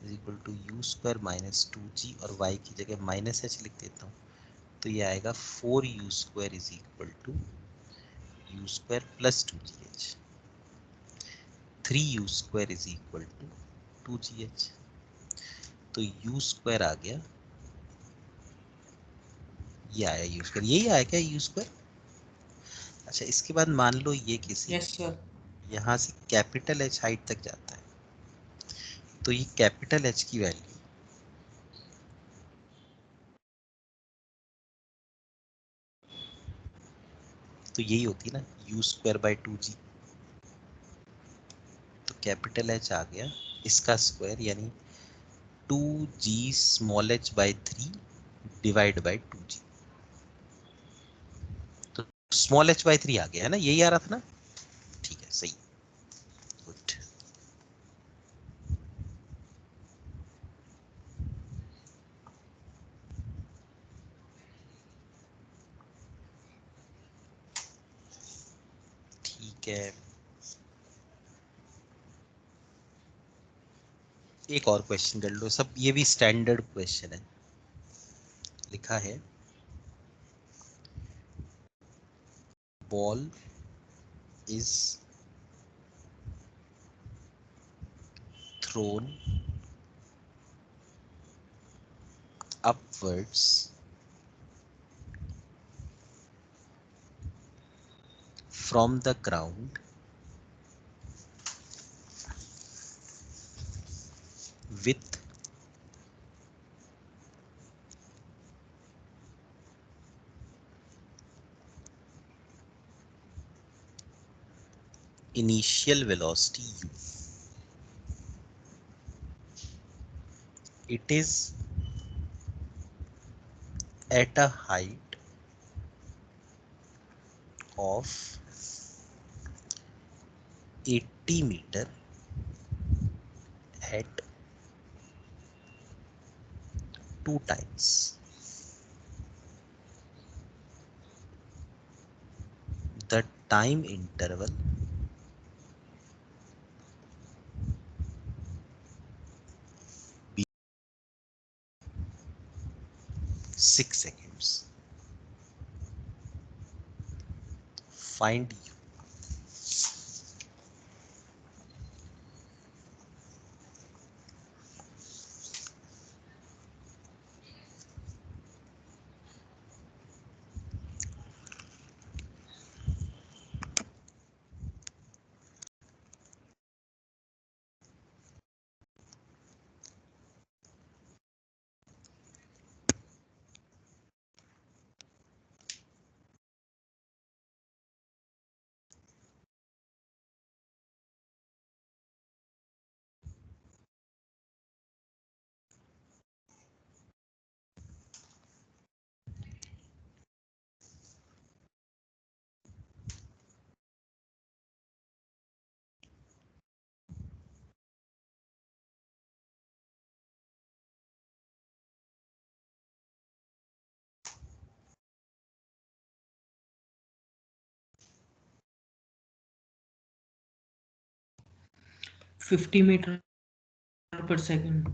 is equal to u square minus 2g, और y की जगह -h लिख देता हूँ, तो ये आएगा 4u square is equal to u square plus 2gh। 3u square is equal to 2gh, तो u स्क्वायर आ गया, ये आया u स्क्वायर। यही आया क्या u स्क्वायर? अच्छा, इसके बाद मान लो ये किसी यस सर यहाँ से कैपिटल H हाइट तक जाता है, तो ये कैपिटल H की वैल्यू तो यही होती ना u स्क्वायर बाई 2g। तो कैपिटल H आ गया, इसका स्क्वायर यानी 2g small h by 3 divide by 2g। तो स्मॉल h बाई 3 आ गया है ना, यही आ रहा था ना? ठीक है, सही, गुड। ठीक है, एक और क्वेश्चन कर लो सब, ये भी स्टैंडर्ड क्वेश्चन है। लिखा है ball is throne upwards from the ground with initial velocity u. It is at a height of 80 meter at 2 times. The time interval be 6 seconds. Find u. $50 meter per second।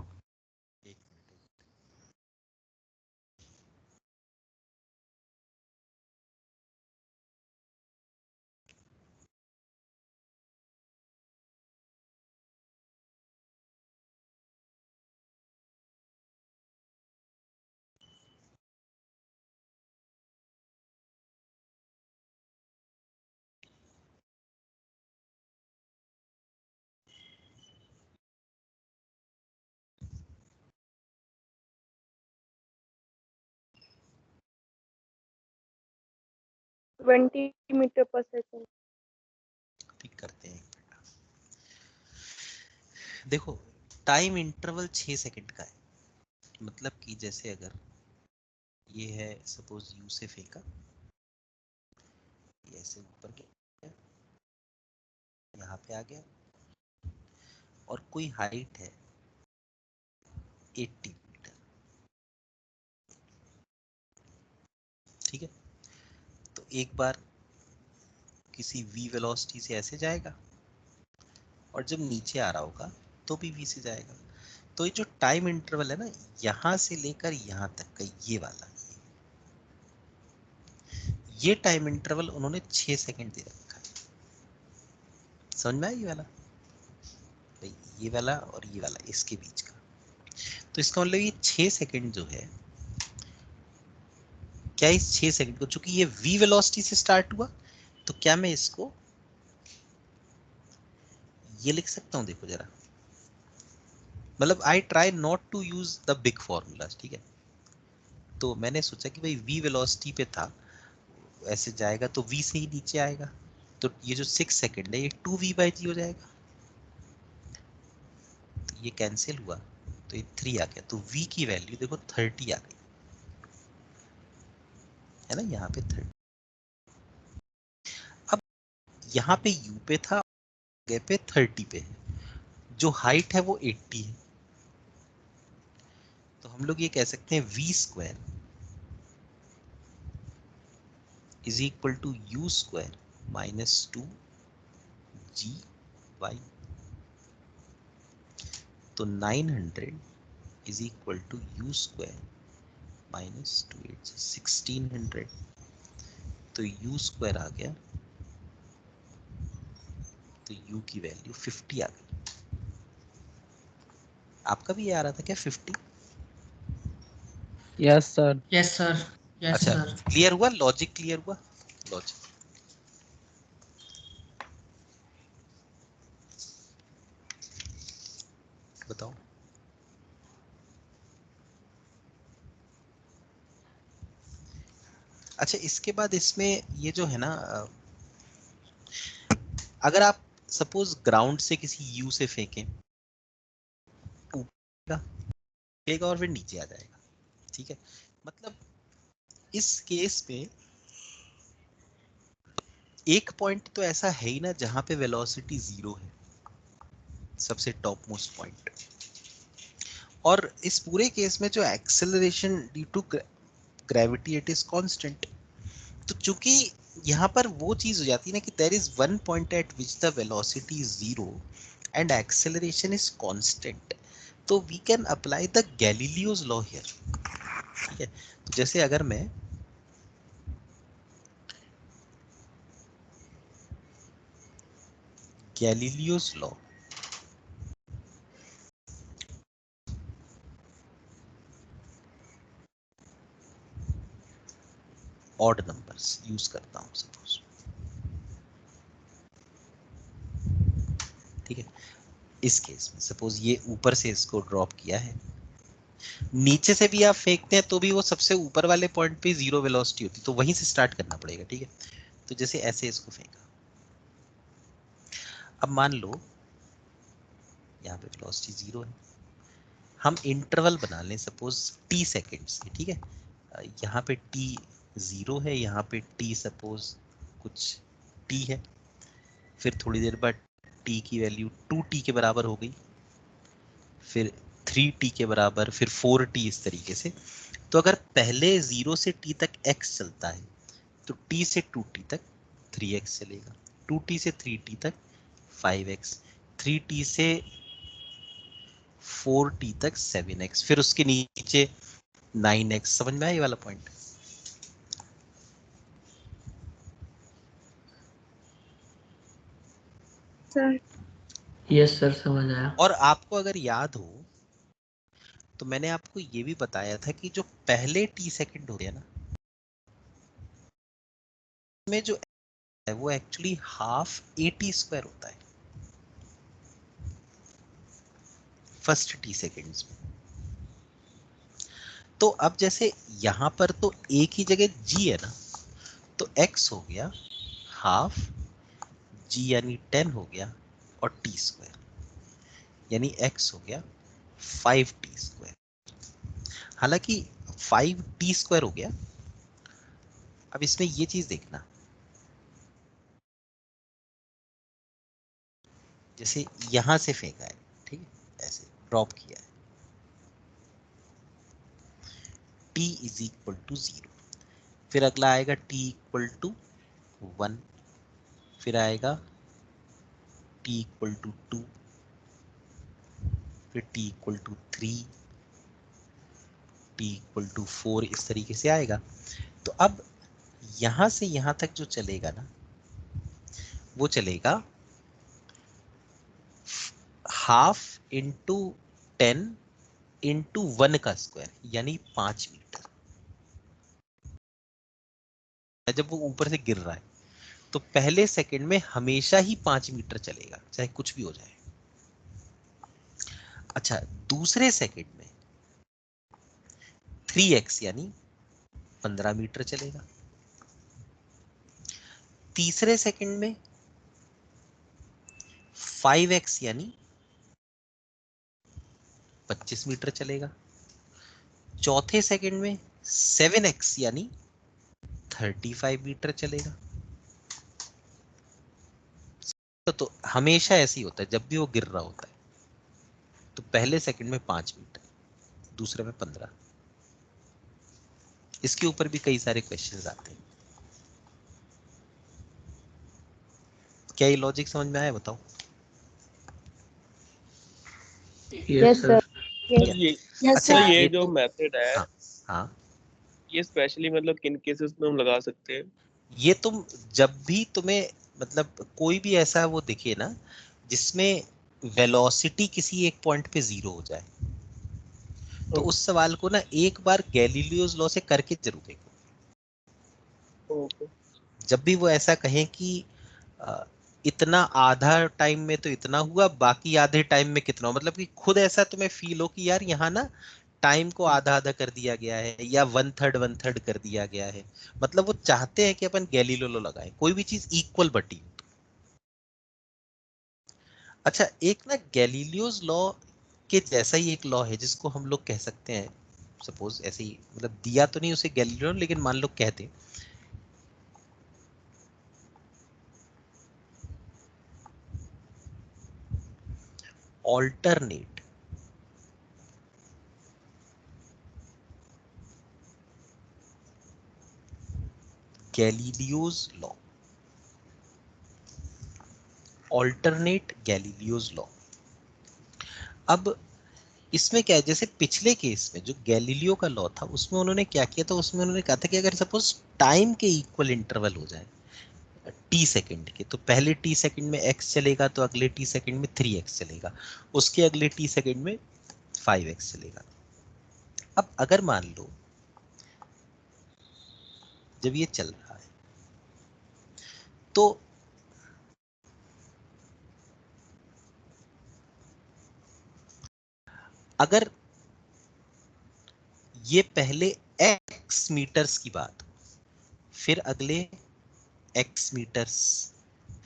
20 metre per second. ठीक करते हैं। देखो time interval 6 second का है, मतलब कि जैसे अगर ये है सपोज यू से फेंका, ये ऐसे ऊपर गया, यहाँ पे आ गया, और कोई हाइट है 80 मीटर, ठीक है। तो एक बार किसी v वेलोसिटी से ऐसे जाएगा, और जब नीचे आ रहा होगा तो भी v से जाएगा। तो ये जो टाइम इंटरवल है ना, यहां से लेकर यहां तक का ये वाला, ये टाइम इंटरवल उन्होंने 6 सेकंड दे रखा है। समझ में आया ये वाला? भाई ये वाला और ये वाला इसके बीच का, तो इसका मतलब ये 6 सेकंड जो है, क्या इस 6 सेकंड को, चूंकि ये v वेलोसिटी से स्टार्ट हुआ, तो क्या मैं इसको ये लिख सकता हूं? देखो जरा, मतलब I try not to use the big formulas, ठीक है। तो मैंने सोचा कि भाई v वेलोसिटी पे था, ऐसे जाएगा तो v से ही नीचे आएगा, तो ये जो 6 सेकंड है ये 2v/g हो जाएगा, तो ये कैंसिल हुआ, तो ये 3 आ गया, तो v की वैल्यू देखो 30 आ गई, है ना, यहाँ पे 30। अब यहाँ पे u पे था, गए पे 30 पे है, जो हाइट है वो 80 है, तो हम लोग ये कह सकते हैं v square is equal to u square minus 2g/, तो 900 is equal to u square minus 2 1600, तो u स्क्वायर आ गया, तो u की वैल्यू 50 आ गई। आपका भी ये आ रहा था क्या 50? Yes sir. Yes sir, yes अच्छा, सर। क्लियर हुआ? लॉजिक क्लियर हुआ? लॉजिक बताओ। अच्छा, इसके बाद इसमें ये जो है ना, अगर आप सपोज ग्राउंड से किसी यू से फेंकें, ऊपर फेंकेगा और फिर नीचे आ जाएगा, ठीक है। मतलब इस केस में एक पॉइंट तो ऐसा है ही ना जहां पे वेलोसिटी 0 है, सबसे टॉप मोस्ट पॉइंट, और इस पूरे केस में जो acceleration due to gravity it is constant. तो चूंकि यहाँ पर वो चीज हो जाती है ना कि there is one point at which the velocity is 0 and acceleration is constant, तो we can apply the Galileo's law here, ठीक है। तो जैसे अगर मैं Galileo's law odd numbers use करता हूं सपोज, ठीक है। इस केस में सपोज ये ऊपर से इसको ड्रॉप किया है, नीचे से भी आप फेंकते हैं तो भी वो सबसे ऊपर वाले पॉइंट पे 0 वेलोसिटी होती है, तो वहीं से स्टार्ट करना पड़ेगा, ठीक है। तो जैसे ऐसे इसको फेंका, अब मान लो यहाँ पे वेलोसिटी 0 है, हम इंटरवल बना लें सपोज t सेकेंड्स की, ठीक है। यहाँ पे t 0 है, यहाँ पे t सपोज कुछ t है, फिर थोड़ी देर बाद t की वैल्यू 2t के बराबर हो गई, फिर 3t के बराबर, फिर 4t, इस तरीके से। तो अगर पहले 0 से t तक x चलता है, तो t से 2t तक 3x चलेगा, 2t से 3t तक 5x, 3t से 4t तक 7x, फिर उसके नीचे 9x। समझ में आया ये वाला पॉइंट? सर यस सर, समझ आया। और आपको अगर याद हो तो मैंने आपको ये भी बताया था कि जो पहले t सेकंड होते हैं ना, में जो है वो एक्चुअली हाफ at स्क्वायर होता है फर्स्ट t सेकंड्स में। तो अब जैसे यहाँ पर तो एक ही जगह g है ना, तो x हो गया हाफ g यानी 10 हो गया और t स्क्वायर यानी x हो गया 5t स्क्वायर। हालांकि 5t स्क्वायर हो गया। अब इसमें ये चीज देखना, जैसे यहां से फेंका है, ठीक है, ऐसे ड्रॉप किया है, t इज इक्वल टू 0, फिर अगला आएगा t इक्वल टू 1, फिर आएगा t इक्वल टू 2, फिर t equal to 3, t equal to 4, इस तरीके से आएगा। तो अब यहां से यहां तक जो चलेगा ना, वो चलेगा हाफ इंटू 10 इंटू 1 का स्क्वायर यानी 5 मीटर। जब वो ऊपर से गिर रहा है तो पहले सेकंड में हमेशा ही 5 मीटर चलेगा, चाहे कुछ भी हो जाए। अच्छा, दूसरे सेकंड में 3x यानी 15 मीटर चलेगा। तीसरे सेकंड में 5x यानी 25 मीटर चलेगा। चौथे सेकंड में 7x यानी 35 मीटर चलेगा। तो हमेशा ऐसे ही होता है, जब भी वो गिर रहा होता है तो पहले सेकंड में 5 मीटर, दूसरे में 15। इसके ऊपर भी कई सारे क्वेश्चंस आते हैं। क्या ये लॉजिक समझ में आया, बताओ? Yes, sir. अच्छा, ये जो तो मेथड है, हाँ हाँ, ये स्पेशली मतलब किन केसेस में हम लगा सकते हैं? ये तुम जब भी तुम्हें मतलब कोई भी ऐसा वो दिखे ना जिसमें वेलोसिटी किसी एक पॉइंट पे 0 हो जाए, तो उस सवाल को ना एक बार गैलीलियोस लॉ से करके जरूर देखो। ओके। जब भी वो ऐसा कहें कि इतना आधा टाइम में तो इतना हुआ, बाकी आधे टाइम में कितना हुआ, मतलब कि खुद ऐसा तुम्हें फील हो कि यार यहाँ ना टाइम को आधा आधा कर दिया गया है या 1/3 कर दिया गया है। मतलब वो चाहते हैं कि अपन गैलीलियो लॉ लगाएं, कोई भी चीज इक्वल बटी हो। अच्छा, एक ना गैलीलियोस लॉ के जैसा ही एक लॉ है जिसको हम लोग कह सकते हैं, सपोज ऐसे ही, मतलब दिया तो नहीं उसे गैलीलियो, लेकिन मान लो कहते alternate Galileo's law, alternate Galileo's law. अब इसमें क्या है, जैसे पिछले केस में जो गैलीलियो का लॉ था उसमें उन्होंने क्या किया था, उसमें उन्होंने कहा था कि अगर सपोज टाइम के इक्वल इंटरवल हो जाए टी सेकंड के, तो पहले टी सेकंड में x चलेगा तो अगले टी सेकंड में 3x चलेगा, उसके अगले टी सेकंड में 5x चलेगा। अब अगर मान लो जब ये चल रहा है तो अगर ये पहले x मीटर्स की बात, फिर अगले x मीटर्स,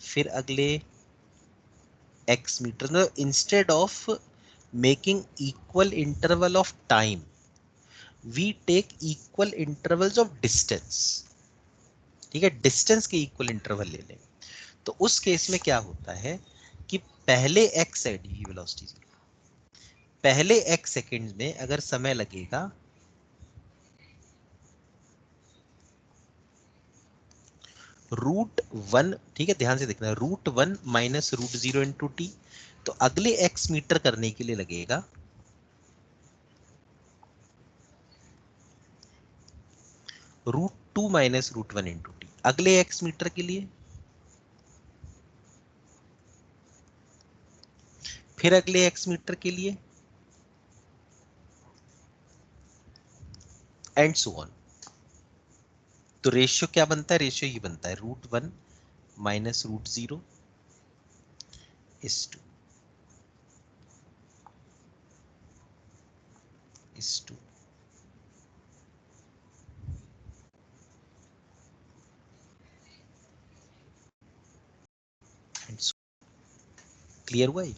फिर अगले x मीटर, मतलब instead of making equal interval of time we take equal intervals of distance. ठीक है, डिस्टेंस के इक्वल इंटरवल ले लें, तो उस केस में क्या होता है कि पहले x है डी वेलोसिटी, पहले x सेकंड में अगर समय लगेगा √1, ठीक है, ध्यान से देखना, √1 माइनस √0 इंटू टी, तो अगले x मीटर करने के लिए लगेगा √2 माइनस √1 इंटू टी, अगले x मीटर के लिए, फिर अगले x मीटर के लिए, एंड सो ऑन। तो रेशियो क्या बनता है, रेशियो ये बनता है √1 माइनस √0 is 2 is 2। क्लियर हुआ ये?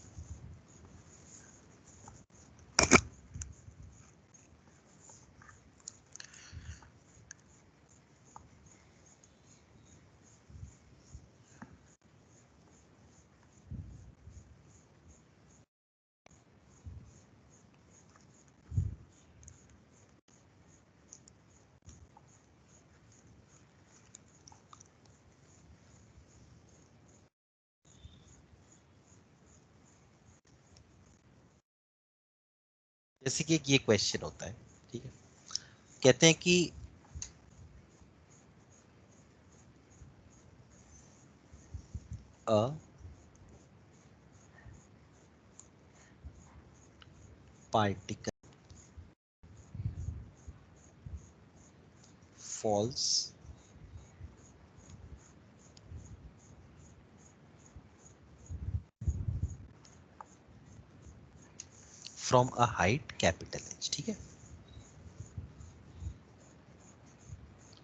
जैसे कि ये क्वेश्चन होता है, ठीक है, कहते हैं कि a particle falls from a height capital H, ठीक है,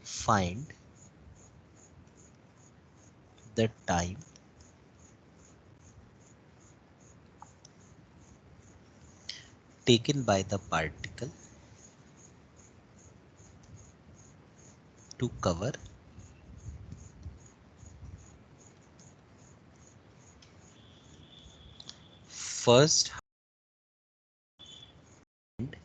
find the time taken by the particle to cover first and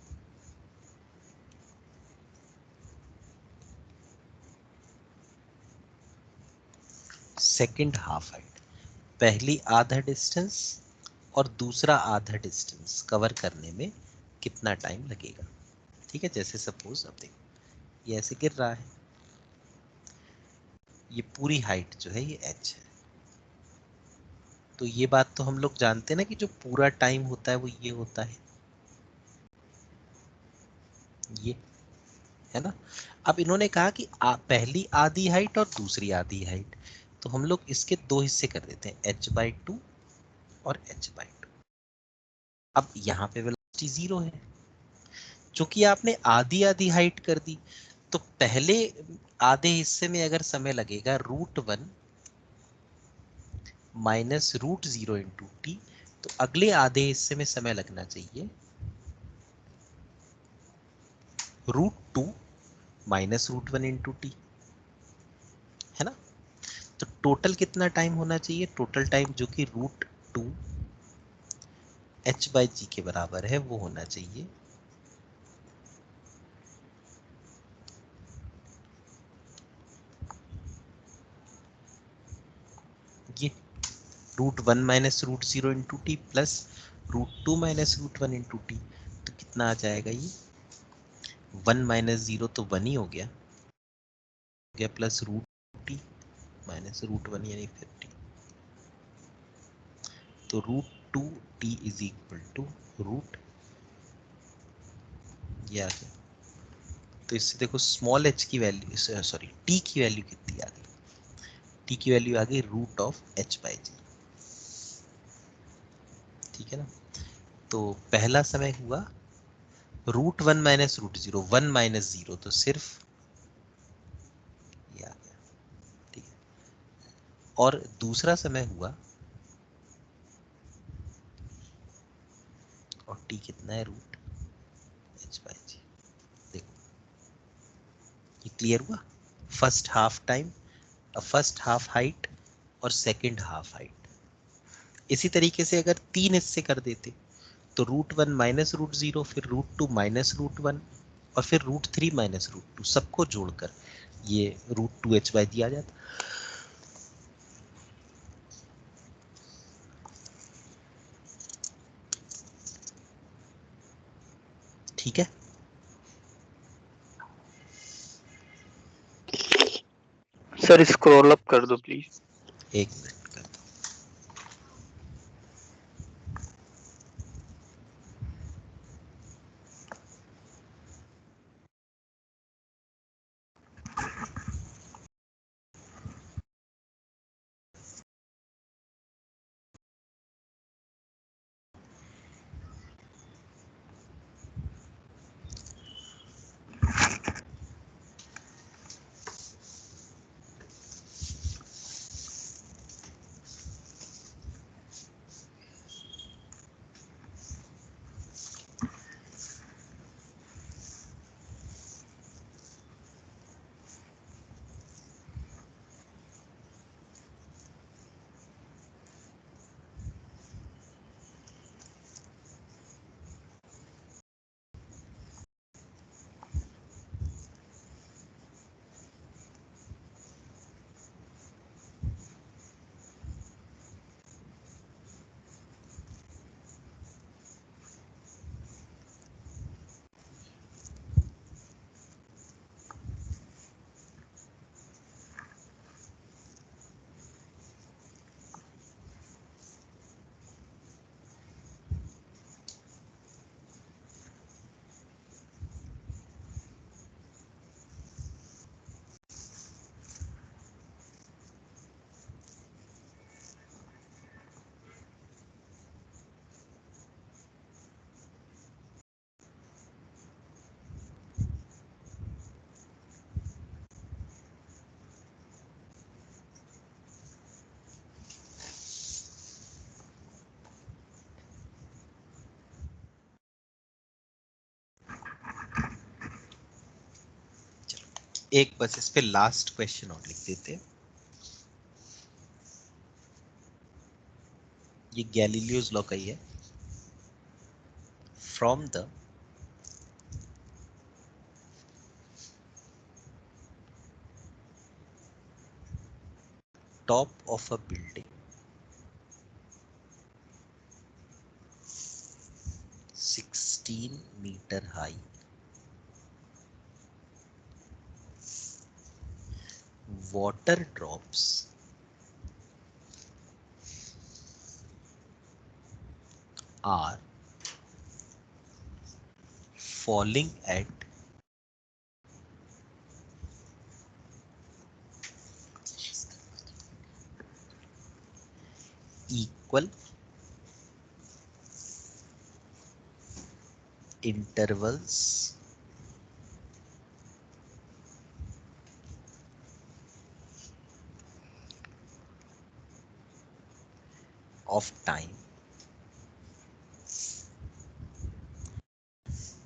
second half height। पहली आधा डिस्टेंस और दूसरा आधा डिस्टेंस कवर करने में कितना टाइम लगेगा। ठीक है, जैसे सपोज अब देखो ये ऐसे गिर रहा है, ये पूरी हाइट जो है ये h है, तो ये बात तो हम लोग जानते हैं ना कि जो पूरा टाइम होता है वो ये होता है, ये है ना। अब इन्होंने कहा कि पहली आधी हाइट और दूसरी आधी हाइट, तो हम लोग इसके दो हिस्से कर देते हैं, h/2 और h/2। अब यहाँ पे वेलोसिटी 0 है, चूंकि आपने आधी आधी हाइट कर दी, तो पहले आधे हिस्से में अगर समय लगेगा √1 माइनस √0 इंटू टी, तो अगले आधे हिस्से में समय लगना चाहिए √2 माइनस √1 इंटू टी, है ना। तो टोटल कितना टाइम होना चाहिए, टोटल टाइम जो कि √2 h/g के बराबर है वो होना चाहिए ये √1 minus √0 into T plus √2 minus √1 into T. तो कितना आ जाएगा ये 1 माइनस 0 तो 1 ही हो गया प्लस √t माइनस √1 यानी 50। तो √2t is equal to root, ये आ गया। तो इससे देखो स्मॉल h की वैल्यू, सॉरी t की वैल्यू कितनी आ गई, t की वैल्यू आ गई √h/g, ठीक है ना। तो पहला समय हुआ √1 माइनस √0, 1 माइनस 0 तो सिर्फ ये आ गया, ठीक है। और दूसरा समय हुआ, और t कितना है √h/g। देखो ये क्लियर हुआ, first half time, first half height और सेकंड हाफ हाइट। इसी तरीके से अगर तीन हिस्से कर देते तो √1 माइनस √0, फिर √2 माइनस √1 और फिर √3 माइनस √2, सबको जोड़कर ये √2h/g आ जाता। ठीक है, सर स्क्रॉल अप कर दो प्लीज। एक मिनट कर दो। एक बस इस पे लास्ट क्वेश्चन और लिख देते हैं। ये गैलीलियोस लॉ का ही है। From the top of a building 16 meter high, water drops are falling at equal intervals of time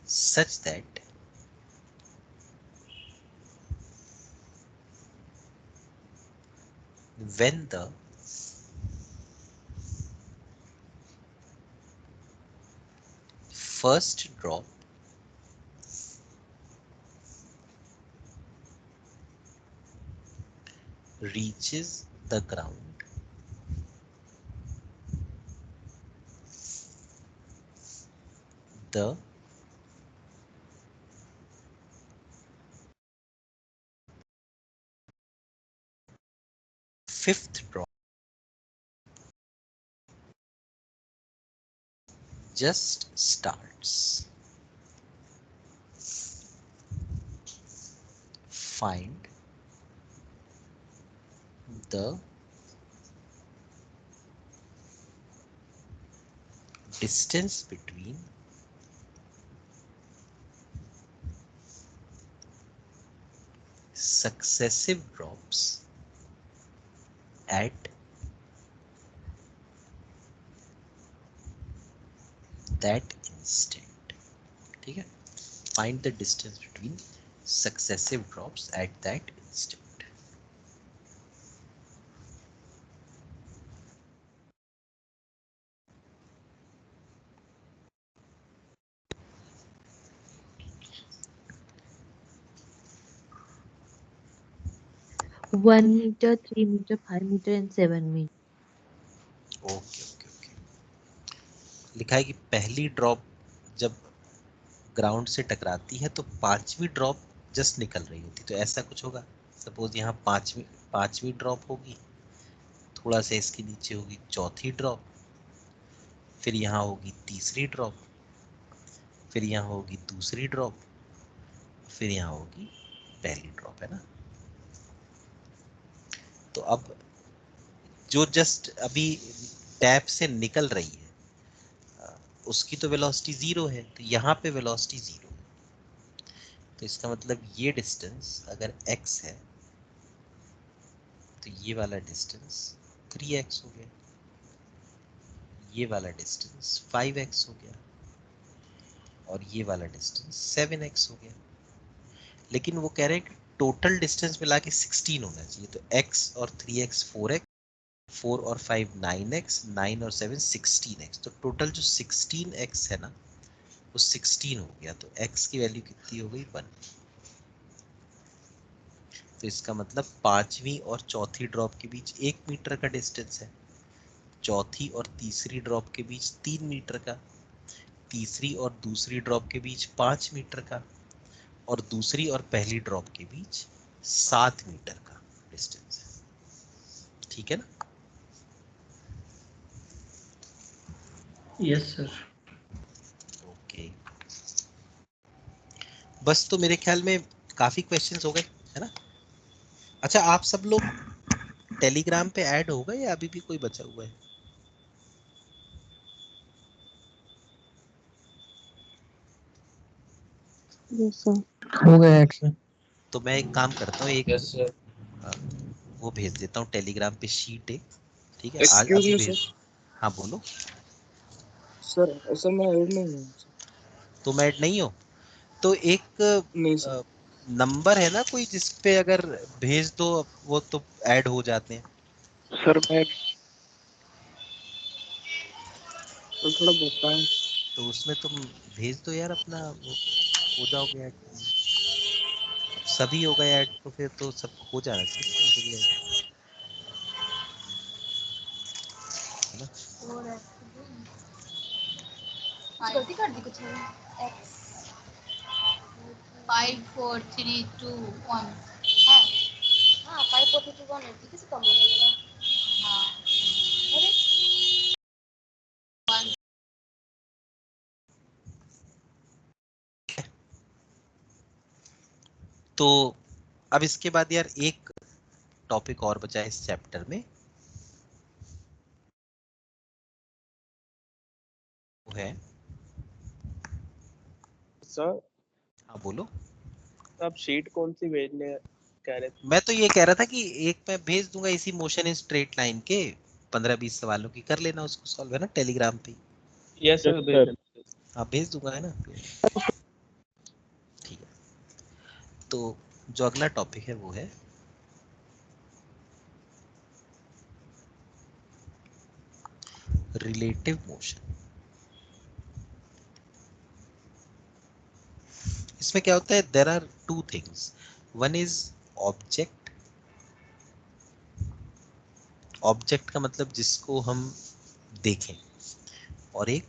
such that when the first drop reaches the ground, the fifth drop just starts. Find the distance between successive drops at that instant. ठीक है, find the distance between successive drops at that instant. One meter, 3 meter, 5 meter, and 7 meter. Okay okay okay. लिखा है कि पहली drop जब ground से टकराती है तो पांचवी ड्रॉप जस्ट निकल रही होती, तो ऐसा कुछ होगा। सपोज यहाँ पांचवी ड्रॉप होगी, थोड़ा सा इसके नीचे होगी चौथी ड्रॉप, फिर यहाँ होगी तीसरी ड्रॉप, फिर यहाँ होगी दूसरी ड्रॉप, फिर यहाँ होगी पहली ड्रॉप, है ना। तो अब जो जस्ट अभी टैप से निकल रही है उसकी तो वेलोसिटी 0 है, तो यहाँ पे वेलोसिटी 0 है। तो इसका मतलब ये डिस्टेंस अगर x है तो ये वाला डिस्टेंस 3x हो गया, ये वाला डिस्टेंस 5x हो गया और ये वाला डिस्टेंस 7x हो गया। लेकिन वो कह रहे हैं कि टोटल डिस्टेंस मिला के 16 होना चाहिए, तो x और 3x 4x, 4 और 5 9x, 9 और 7 16x, तो टोटल जो 16x है ना वो 16 हो गया। तो x की वैल्यू कितनी हो गई 1। तो इसका मतलब पांचवी और चौथी ड्रॉप के बीच 1 मीटर का डिस्टेंस है, चौथी और तीसरी ड्रॉप के बीच 3 मीटर का, तीसरी और दूसरी ड्रॉप के बीच 5 मीटर का, और दूसरी और पहली ड्रॉप के बीच 7 मीटर का डिस्टेंस है। ठीक है ना। Yes sir. ओके, बस तो मेरे ख्याल में काफी क्वेश्चंस हो गए, है ना। अच्छा, आप सब लोग टेलीग्राम पे ऐड हो गए या अभी भी कोई बचा हुआ है? Yes, sir. हो गया ऐड सर। तो मैं एक काम करता हूँ, एक यस सर। वो भेज देता हूँ टेलीग्राम पे शीट एक, ठीक है। आज एक्सक्यूज अभी मी भेज। सर। हाँ बोलो। सर मैं ऐड नहीं हूँ। तुम ऐड नहीं हो तो एक नहीं सर। नंबर है ना कोई जिसपे अगर भेज दो वो तो ऐड हो जाते हैं। सर मैं तो थोड़ा बताएं। तो उसमें तुम भेज दो यार अपना, वो हो जाओगे ऐड। सभी हो गए ऐड तो फिर तो सब हो जाना चाहिए है ना। गलती कर दी कुछ है। X 5 4 3 2 1 है। हाँ 5 4 3 2 1 है, ठीक से कम हो जाएगा। हाँ अरे 1 तो अब इसके बाद यार एक टॉपिक और बचा है इस चैप्टर में, वो है। सर हाँ बोलो। आप शीट कौन सी भेजने कह रहे थे? मैं तो ये कह रहा था कि एक मैं भेज दूंगा इसी मोशन इन स्ट्रेट लाइन के 15-20 सवालों की, कर लेना उसको सॉल्व, है ना, टेलीग्राम पे। यस सर भेज देना। हाँ भेज दूंगा, है ना। ठीक है, तो जो अगला टॉपिक है वो है रिलेटिव मोशन। इसमें क्या होता है, there are two things, one is object. Object का मतलब जिसको हम देखें, और एक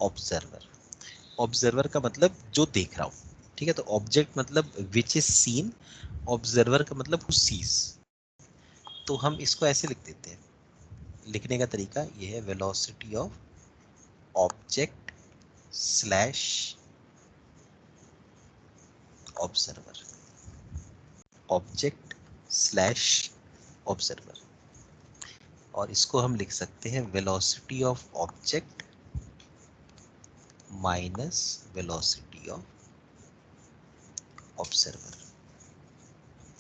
ऑब्जर्वर। ऑब्जर्वर का मतलब जो देख रहा हूं, ठीक है। तो ऑब्जेक्ट मतलब विच इज सीन, ऑब्जर्वर का मतलब हु सीज। तो हम इसको ऐसे लिख देते हैं, लिखने का तरीका ये है, velocity of object slash observer, object slash observer. और इसको हम लिख सकते हैं velocity of object minus velocity of observer.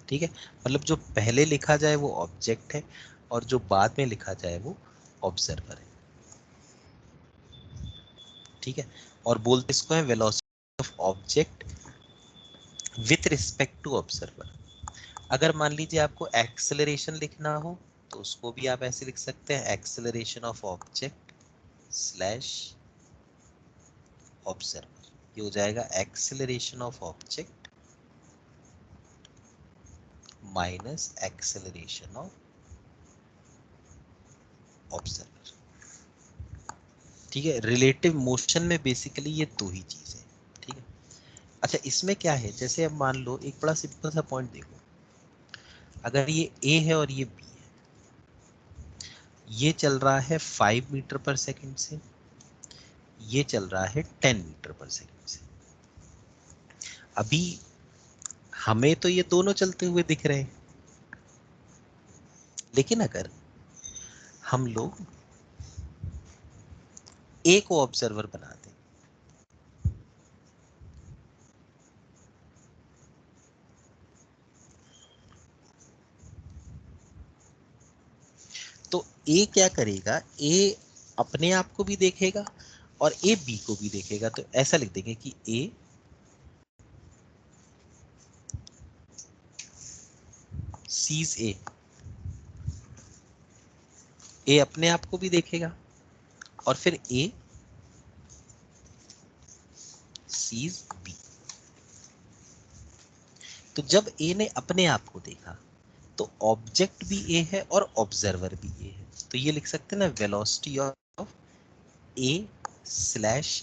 ठीक है, मतलब जो पहले लिखा जाए वो ऑब्जेक्ट है, और जो बाद में लिखा जाए वो ऑब्जर्वर है। ठीक है, और बोलते इसको है velocity of object with respect to observer. अगर मान लीजिए आपको एक्सेलरेशन लिखना हो तो उसको भी आप ऐसे लिख सकते हैं, acceleration of object slash observer. ये हो जाएगा acceleration of object minus acceleration of observer. ठीक है, रिलेटिव मोशन में बेसिकली ये दो ही चीज है। ठीक है, अच्छा इसमें क्या है, जैसे अब मान लो एक बड़ा सिंपल सा पॉइंट देखो, अगर ये A है और ये B है, ये चल रहा है 5 मीटर पर सेकंड से, ये चल रहा है 10 मीटर पर सेकंड से। अभी हमें तो ये दोनों चलते हुए दिख रहे हैं, लेकिन अगर हम लोग A को ऑब्जर्वर बना दें, तो A क्या करेगा, A अपने आप को भी देखेगा और A B को भी देखेगा। तो ऐसा लिख देंगे कि A sees A, A अपने आप को भी देखेगा और फिर A sees B। तो जब A ने अपने आप को देखा तो ऑब्जेक्ट भी A है और ऑब्जर्वर भी A है। तो ये लिख सकते हैं ना, वेलोसिटी ऑफ A स्लैश,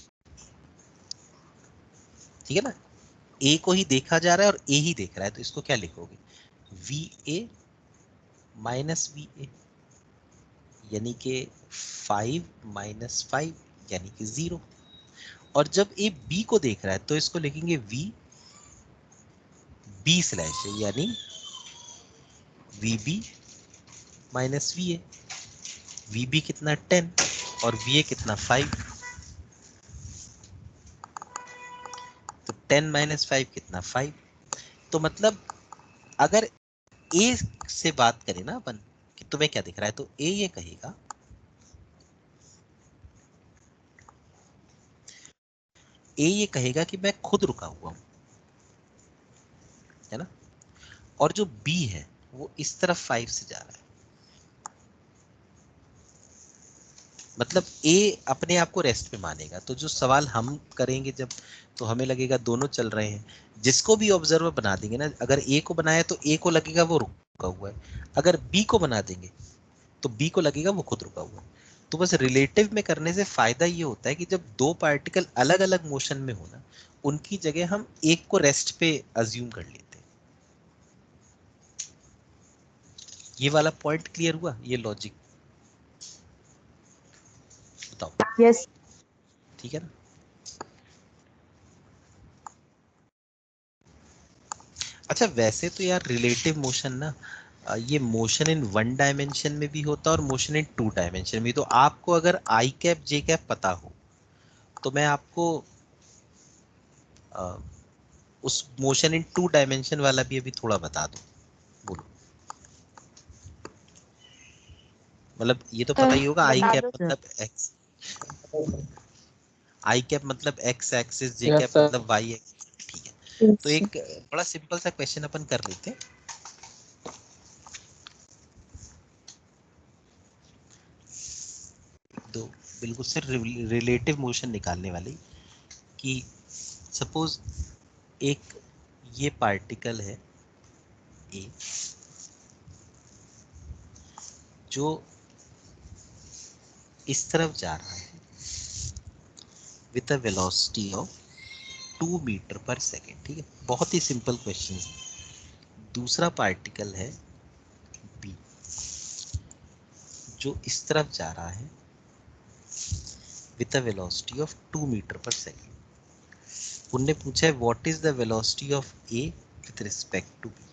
ठीक है ना, A को ही देखा जा रहा है और A ही देख रहा है, तो इसको क्या लिखोगे, VA माइनस VA, यानी कि 5 माइनस 5 यानी कि 0। और जब A B को देख रहा है तो इसको लिखेंगे B स्लैश, यानी VB माइनस VA। VB कितना 10 और VA कितना 5, तो 10 माइनस 5 कितना 5। तो मतलब अगर A से बात करें ना अपन कि तुम्हें क्या दिख रहा है, तो A ये कहेगा ए ये कहेगा कि मैं खुद रुका हुआ हूं, है ना, और जो बी है वो इस तरफ 5 से जा रहा है, मतलब ए अपने आप को रेस्ट पे मानेगा। तो जो सवाल हम करेंगे जब, तो हमें लगेगा दोनों चल रहे हैं, जिसको भी ऑब्जर्वर बना देंगे ना, अगर ए को बनाया तो ए को लगेगा वो रुका हुआ है, अगर बी को बना देंगे तो बी को लगेगा वो खुद रुका हुआ है। तो बस रिलेटिव में करने से फायदा ये होता है कि जब दो पार्टिकल अलग अलग मोशन में हो ना, उनकी जगह हम एक को रेस्ट पे अज्यूम कर लेते हैं। ये वाला पॉइंट क्लियर हुआ, ये लॉजिक बताओ। यस। ठीक है ना। अच्छा वैसे तो यार रिलेटिव मोशन ना, ये मोशन इन 1 डायमेंशन में भी होता है और मोशन इन 2 डायमेंशन में। तो आपको अगर आई कैप जे कैप पता हो तो मैं आपको उस मोशन इन 2 डायमेंशन वाला भी अभी थोड़ा बता दूं। बोलो, मतलब ये तो पता ही होगा, आई बता कैप दो मतलब एक्स, आई कैप मतलब एक्स एक्सिस, जे यस कैप सर। मतलब वाई एक्सिस। ठीक है, तो एक बड़ा सिंपल सा क्वेश्चन अपन कर लेते हैं। दो बिल्कुल सिर्फ रिलेटिव मोशन निकालने वाली, कि सपोज एक ये पार्टिकल है ए जो इस तरफ जा रहा है with a velocity of 2 metre per second. ठीक है, बहुत ही सिंपल क्वेश्चन है। दूसरा पार्टिकल है बी जो इस तरफ जा रहा है with a velocity of 2 metre per second. उनने पूछा है what is the velocity of A with respect to B,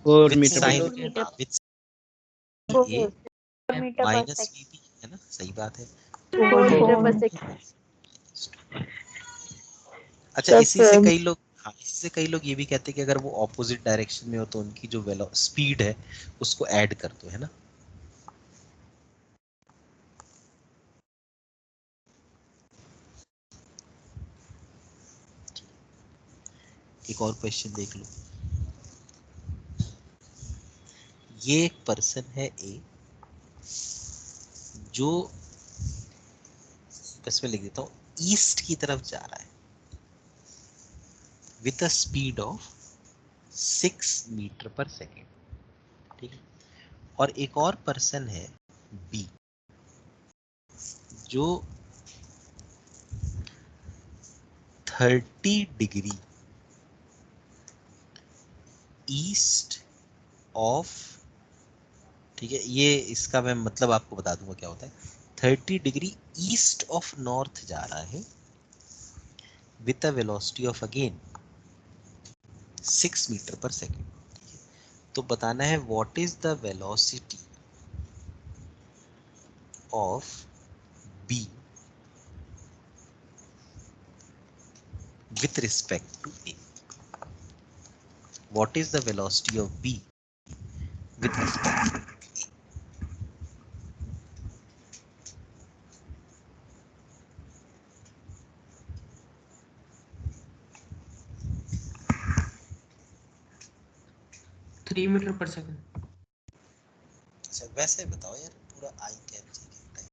4 with metre per sine second. With A 4 metre per minus second. V B, है ना, सही बात है। 4 मीटर पर सेकंड। अच्छा इसी से कई लोग, हाँ इसी से कई लोग ये भी कहते हैं कि अगर वो ऑपोजिट डायरेक्शन में हो तो उनकी जो स्पीड है उसको ऐड कर दो, है ना। एक और क्वेश्चन देख लो। ये एक पर्सन है ए जो, इसमें लिख देता हूँ, ईस्ट की तरफ जा रहा है with a speed of 6 meter per second. ठीक है, और एक और पर्सन है बी जो 30 डिग्री ईस्ट ऑफ, ठीक है, ये इसका मैं मतलब आपको बता दूंगा क्या होता है। 30 डिग्री ईस्ट ऑफ नॉर्थ जा रहा है with a velocity of again 6 meter per second. तो बताना है what is the velocity of B with respect to A. What is the velocity of B with respect to A? Three meter per second. अच्छा वैसे बताओ यार, पूरा आई cap जी कितना है?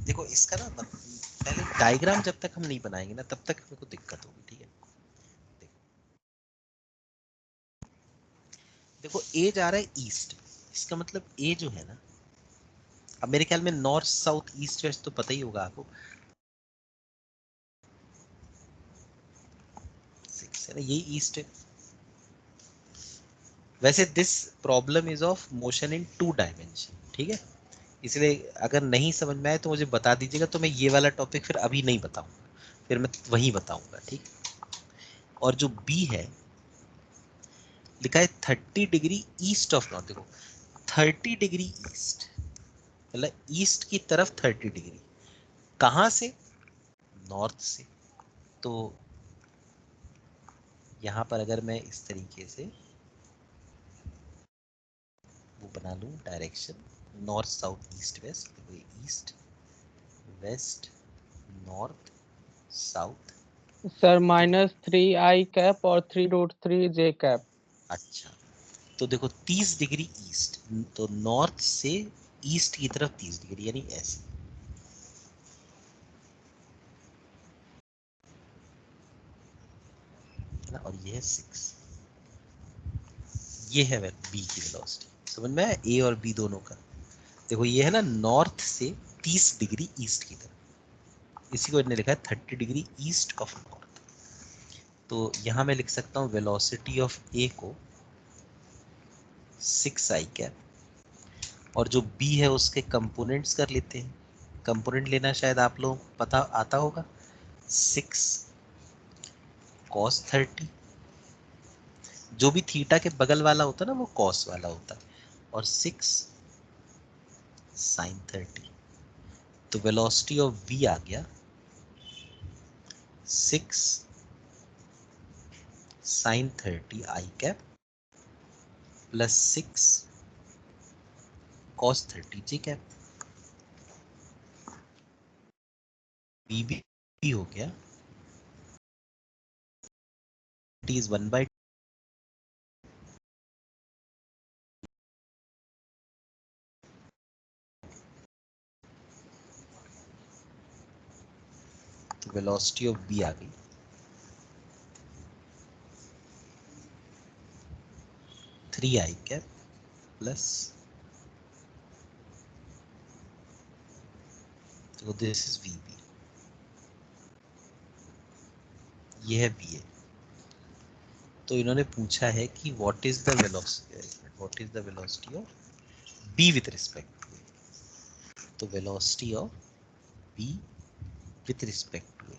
देखो इसका ना पहले डायग्राम जब तक हम नहीं बनाएंगे ना तब तक हमको दिक्कत होगी। ठीक है, देखो ए जा रहा है ईस्ट, इसका मतलब ए जो है ना, अब मेरे ख्याल में नॉर्थ साउथ ईस्ट वेस्ट तो पता ही होगा आपको, 6 है ना, ये ईस्ट है। वैसे this problem is of motion in 2 dimension. ठीक है, इसलिए अगर नहीं समझ में आए तो मुझे बता दीजिएगा, तो मैं ये वाला टॉपिक फिर अभी नहीं बताऊंगा, फिर मैं वहीं बताऊंगा। ठीक, और जो बी है लिखा है 30 डिग्री ईस्ट ऑफ नॉर्थ। देखो 30 डिग्री ईस्ट मतलब ईस्ट की तरफ 30 डिग्री, कहां से, नॉर्थ से। तो यहां पर अगर मैं इस तरीके से वो बना लूँ direction north south east west, east west north south. Sir -3i cap और 3√3j कैप। अच्छा तो देखो 30 डिग्री ईस्ट, तो नॉर्थ से ईस्ट की तरफ 30 डिग्री यानी ऐसे, है ना, और ये है 6, ये है बी की वेलोसिटी। समझ में आया ए और बी दोनों का। देखो ये है ना नॉर्थ से 30 डिग्री ईस्ट की तरफ, इसी को इन्होंने लिखा है 30 डिग्री ईस्ट ऑफ नॉर्थ। तो यहाँ मैं लिख सकता हूँ वेलोसिटी ऑफ ए को 6i कैप, और जो b है उसके कंपोनेंट्स कर लेते हैं। कंपोनेंट लेना शायद आप लोग पता आता होगा, 6 cos 30, जो भी थीटा के बगल वाला होता है ना वो cos वाला होता है, और 6 sin 30। तो वेलोसिटी ऑफ v आ गया 6 sin 30 i cap plus 6 cos 30 j cap. b भी हो गया, t is 1/, तो वेलोसिटी ऑफ b आ गई 3i कैप प्लस, तो दिस इज vb, ये है va। तो इन्होंने पूछा है कि what is the velocity of b with respect to a। तो velocity of b with respect to a,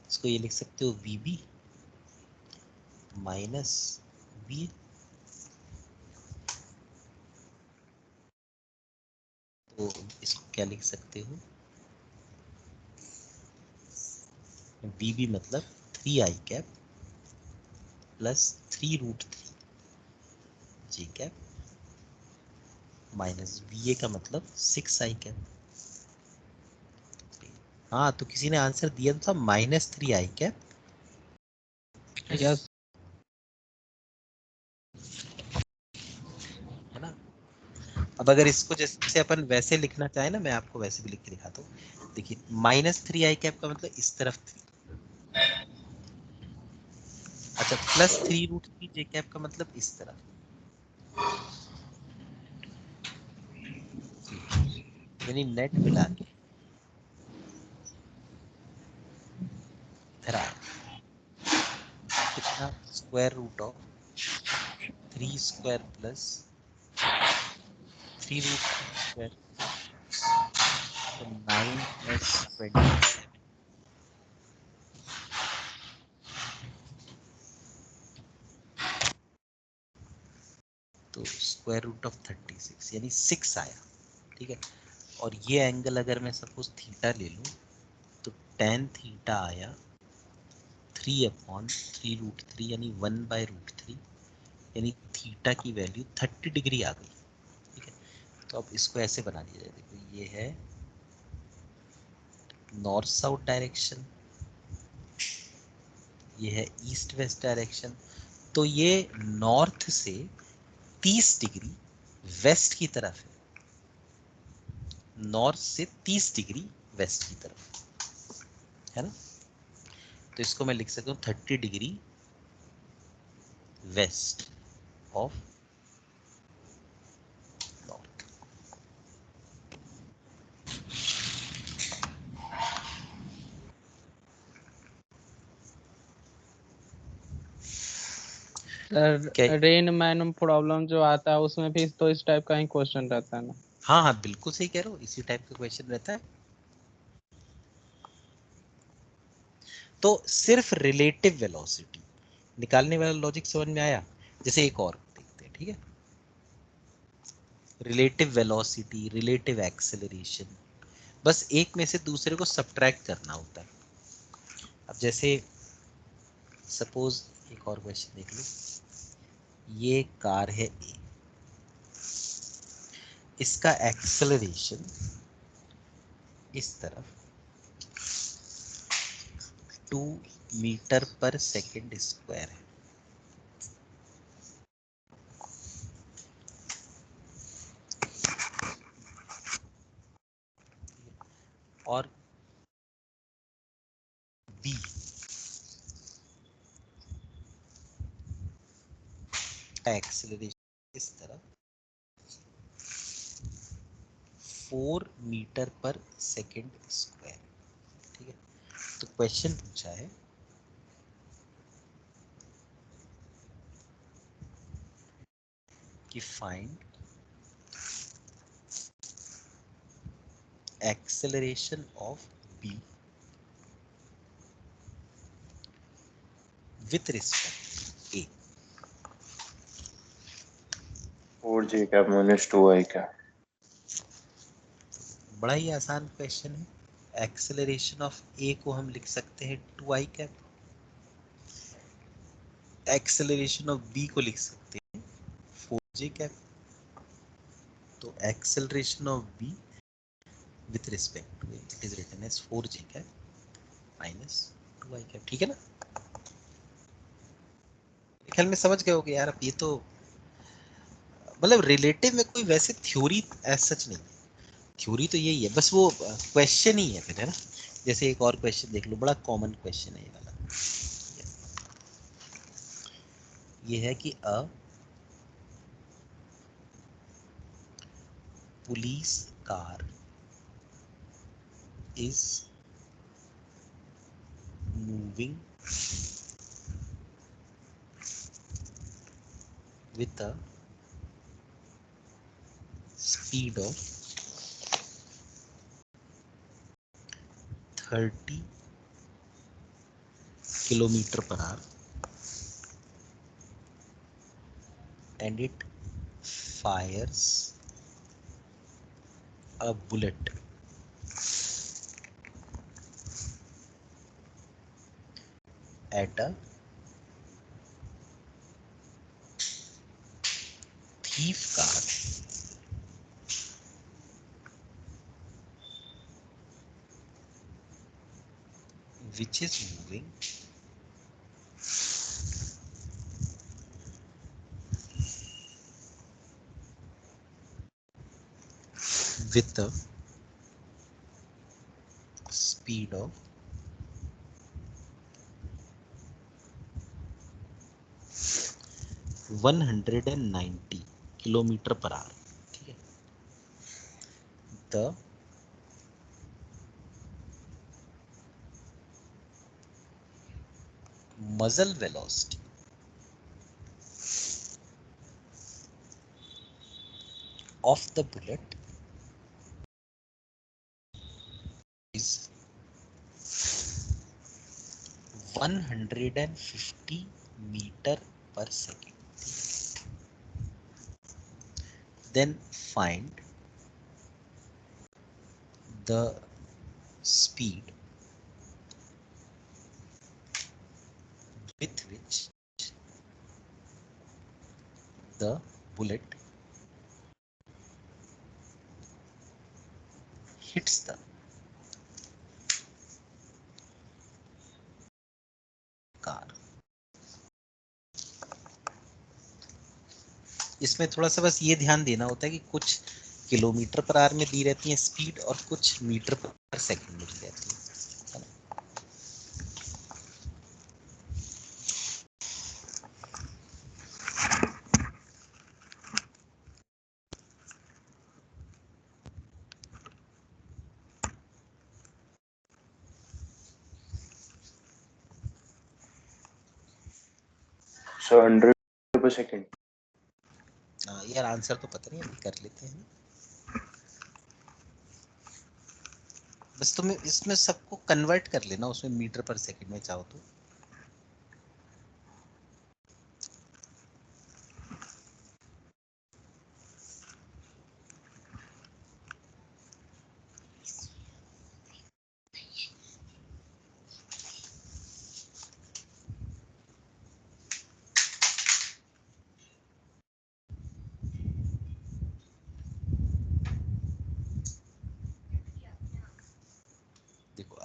इसको ये लिख सकते हो vb माइनस va। तो इसको क्या लिख सकते हो, vb मतलब 3i cap plus 3√3 j cap minus va का मतलब 6i कैप। हाँ तो किसी ने आंसर दिया था -3i कैप, यस है ना। अब अगर इसको जैसे अपन वैसे लिखना चाहे ना, मैं आपको वैसे भी लिख के दिखाता हूँ। देखिए -3i कैप का मतलब इस तरफ 3, अच्छा प्लस 3√3 j कैप का मतलब इस तरफ, यानी नेट मिला के इधर आया कितना, square root of 3 square plus 3√3 square, तो 9 प्लस 20, तो स्क्वायर रूट ऑफ 36 यानी 6 आया, ठीक है। और ये एंगल अगर मैं सपोज थीटा ले लूं तो tan थीटा आया 3/3√3 यानी 1/√3, यानी थीटा की वैल्यू 30 डिग्री आ गई, ठीक है। तो अब इसको ऐसे बना दिया जाए, देखो ये है नॉर्थ साउथ डायरेक्शन, ये है ईस्ट वेस्ट डायरेक्शन। तो ये नॉर्थ से 30 डिग्री वेस्ट की तरफ है, नॉर्थ से 30 डिग्री वेस्ट की तरफ, है ना। तो इसको मैं लिख सकता हूँ 30 degree west of north. Sir rain man problem जो आता है उसमें भी तो इस टाइप का ही क्वेश्चन रहता है ना। हाँ हाँ बिल्कुल सही कह रहे हो, इसी टाइप का क्वेश्चन रहता है। तो सिर्फ रिलेटिव वेलोसिटी निकालने वाला लॉजिक समझ में आया। जैसे एक और देखते हैं, ठीक है। रिलेटिव वेलोसिटी, रिलेटिव एक्सेलरेशन, बस एक में से दूसरे को सब्ट्रैक्ट करना होता है। अब जैसे सपोज एक और क्वेश्चन देख लो, ये कार है ए, इसका एक्सेलरेशन इस तरफ 2 मीटर पर सेकेंड स्क्वायर है। और बी का एक्सेलरेशन इस तरफ 4 मीटर पर सेकेंड स्क्वायर। ठीक है, तो क्वेश्चन पूछा है कि find acceleration of B with respect A. 4j cap minus 2i cap. बड़ा ही आसान क्वेश्चन है। एक्सेलरेशन ऑफ ए को हम लिख सकते हैं 2i cap, acceleration of B को लिख सकते हैं 4j कैप। तो acceleration of B with respect to A it is written as 4j cap minus 2i cap. ठीक है ना? ख्याल में समझ गए होगे यार। अब ये तो मतलब रिलेटिव में कोई वैसे थ्योरी एज सच नहीं है। थ्योरी तो यही है, बस वो क्वेश्चन ही है फिर, है ना? जैसे एक और क्वेश्चन देख लो, बड़ा कॉमन क्वेश्चन है ये वाला। ये है कि अ police car is moving with a speed of 30 kilometer per hour and it fires a bullet at a thief car which is moving with a speed of 190 kilometre per hour. ठीक है, the muzzle velocity of the bullet is 150 meter per second. Then find the speed with which the bullet hits the car. इसमें थोड़ा सा बस ये ध्यान देना होता है कि कुछ किलोमीटर पर आवर में दी रहती है स्पीड और कुछ मीटर पर सेकंड में दी रहती है। So 100 per second. यार आंसर तो पता नहीं, अभी कर लेते हैं। बस तुम्हें इसमें सबको कन्वर्ट कर लेना उसमें मीटर पर सेकंड में चाहो तो।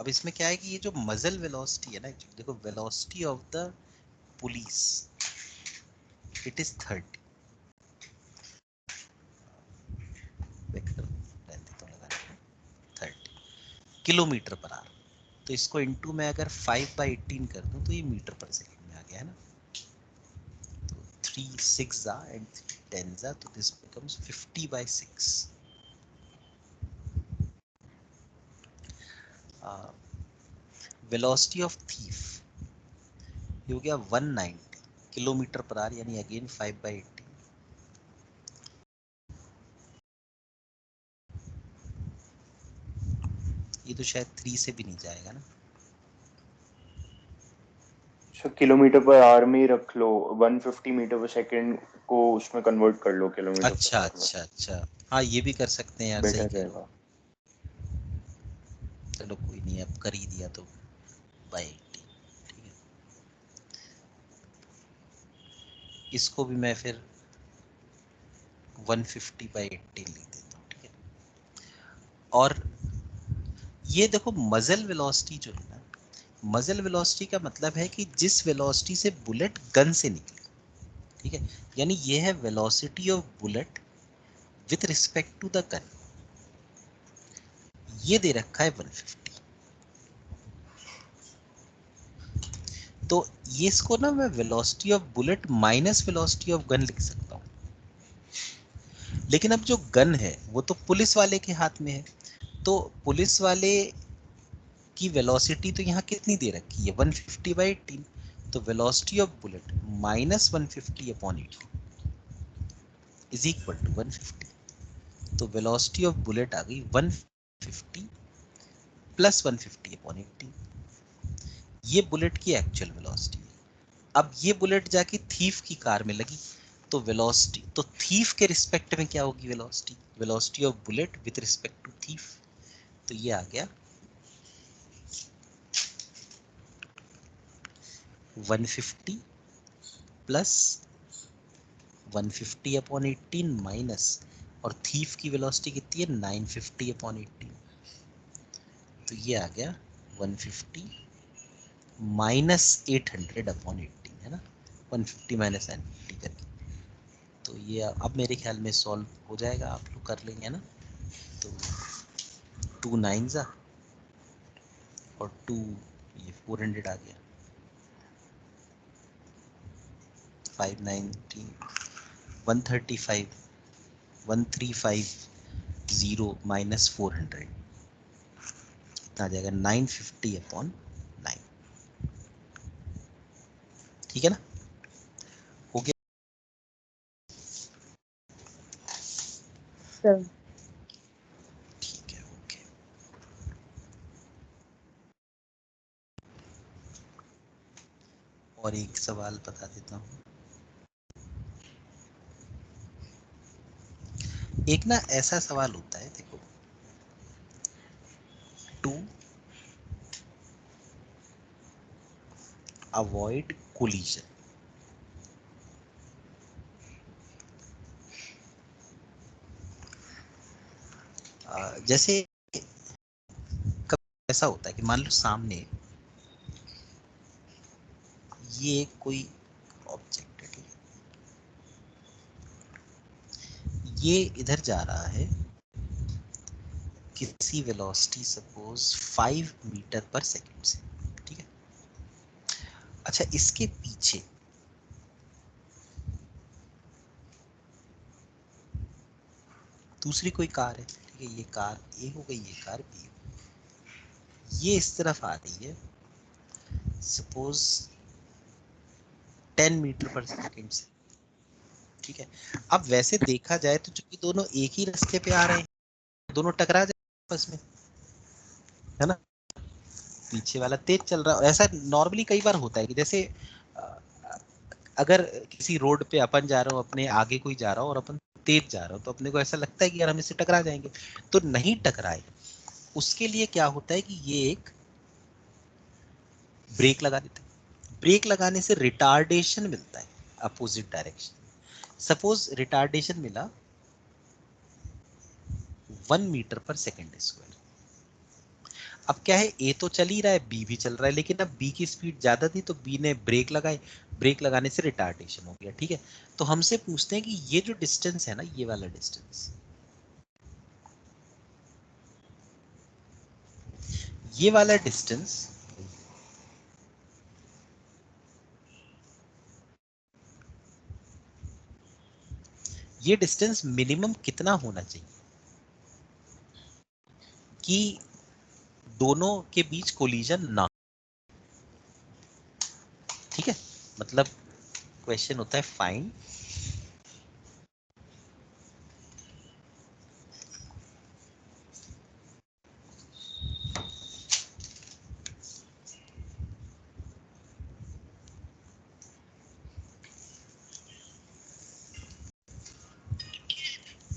अब इसमें क्या है कि ये जो मजल वेलोसिटी है ना, देखो velocity of the police it is 30 kilometre per hour. तो इसको इनटू में अगर 5/18 कर दूं तो ये मीटर पर सेकंड में आ गया है ना। तो 3 6 and 3 10 तो this becomes 50/6। Velocity of thief ये हो गया 190 किलोमीटर पर आवर, यानी अगेन 5/18। ये तो शायद 3 से भी नहीं जाएगा ना। किलोमीटर पर आवर में ही रख लो, 150 मीटर पर सेकंड को उसमें कन्वर्ट कर लो किलोमीटर अच्छा अच्छा अच्छा, हाँ ये भी कर सकते हैं यार, सही बेटर कह रहे हो। रहेगा। चलो कोई नहीं, अब कर ही दिया तो बाय 80, ठीक है। इसको भी मैं फिर 150/18 लिख देता हूँ, ठीक है। और ये देखो मजल वेलोसिटी जो है ना, मजल वेलोसिटी का मतलब है कि जिस वेलोसिटी से बुलेट गन से निकली, ठीक है, यानी ये है velocity of bullet with respect to the gun. ये दे रखा है 150। तो ये इसको ना मैं velocity of bullet minus velocity of gun लिख सकता हूँ। लेकिन अब जो गन है वो तो पुलिस वाले के हाथ में है, तो पुलिस वाले की वेलोसिटी तो यहाँ कितनी दे रखी है 150/18। तो velocity of bullet minus 150/18 is equal to 150। तो वेलोसिटी ऑफ बुलेट आ गई 150 प्लस 150/18। ये बुलेट की एक्चुअल वेलोसिटी है। अब ये बुलेट जाके थीफ की कार में लगी, तो वेलोसिटी तो थीफ के रिस्पेक्ट में क्या होगी velocity, velocity of bullet with respect to thief. तो ये आ गया 150 प्लस 150/18 माइनस, और थीफ की वेलोसिटी कितनी है 950/18। तो ये आ गया 150 माइनस 800/18, है ना, 150 माइनस 950 करके। तो ये अब मेरे ख्याल में सॉल्व हो जाएगा, आप लोग कर लेंगे ना। तो 2 9s और 2 ये 400 आ गया, 590 135 1350 माइनस 400 कितना आ जाएगा 950/9, ठीक है ना, हो गया। सर ठीक है, ओके। और एक सवाल बता देता हूँ। एक ना ऐसा सवाल होता है, देखो, टू अवॉइड कोलिजन, जैसे कभी ऐसा होता है कि मान लो सामने ये कोई ऑब्जेक्ट है, ठीक है, ये इधर जा रहा है किसी velocity suppose 5 metre per second से, ठीक है। अच्छा, इसके पीछे दूसरी कोई कार है, ठीक है, ये कार ए हो गई, ये कार बी, ये इस तरफ आ रही है सपोज 10 मीटर पर सेकंड से, ठीक है। अब वैसे देखा जाए तो चूंकि दोनों एक ही रास्ते पे आ रहे हैं, दोनों टकरा जाए आपस में, है ना, पीछे वाला तेज चल रहा है। ऐसा नॉर्मली कई बार होता है कि जैसे अगर किसी रोड पे अपन जा रहे हो, अपने आगे कोई जा रहा हो और अपन तेज जा रहे हो, तो अपने को ऐसा लगता है कि यार हम इससे टकरा जाएंगे, तो नहीं टकराए उसके लिए क्या होता है कि ये एक ब्रेक लगा देते हैं। ब्रेक लगाने से रिटार्डेशन मिलता है अपोजिट डायरेक्शन। सपोज रिटार्डेशन मिला 1 मीटर पर सेकेंड स्क्वायर। अब क्या है, ए तो चल ही रहा है, बी भी चल रहा है, लेकिन अब बी की स्पीड ज्यादा थी तो बी ने ब्रेक लगाई, ब्रेक लगाने से रिटार्डेशन हो गया। ठीक है, तो हमसे पूछते हैं कि ये जो डिस्टेंस है ना, ये वाला डिस्टेंस, ये वाला डिस्टेंस ये डिस्टेंस मिनिमम कितना होना चाहिए कि दोनों के बीच कोलिजन ना। ठीक है, मतलब क्वेश्चन होता है find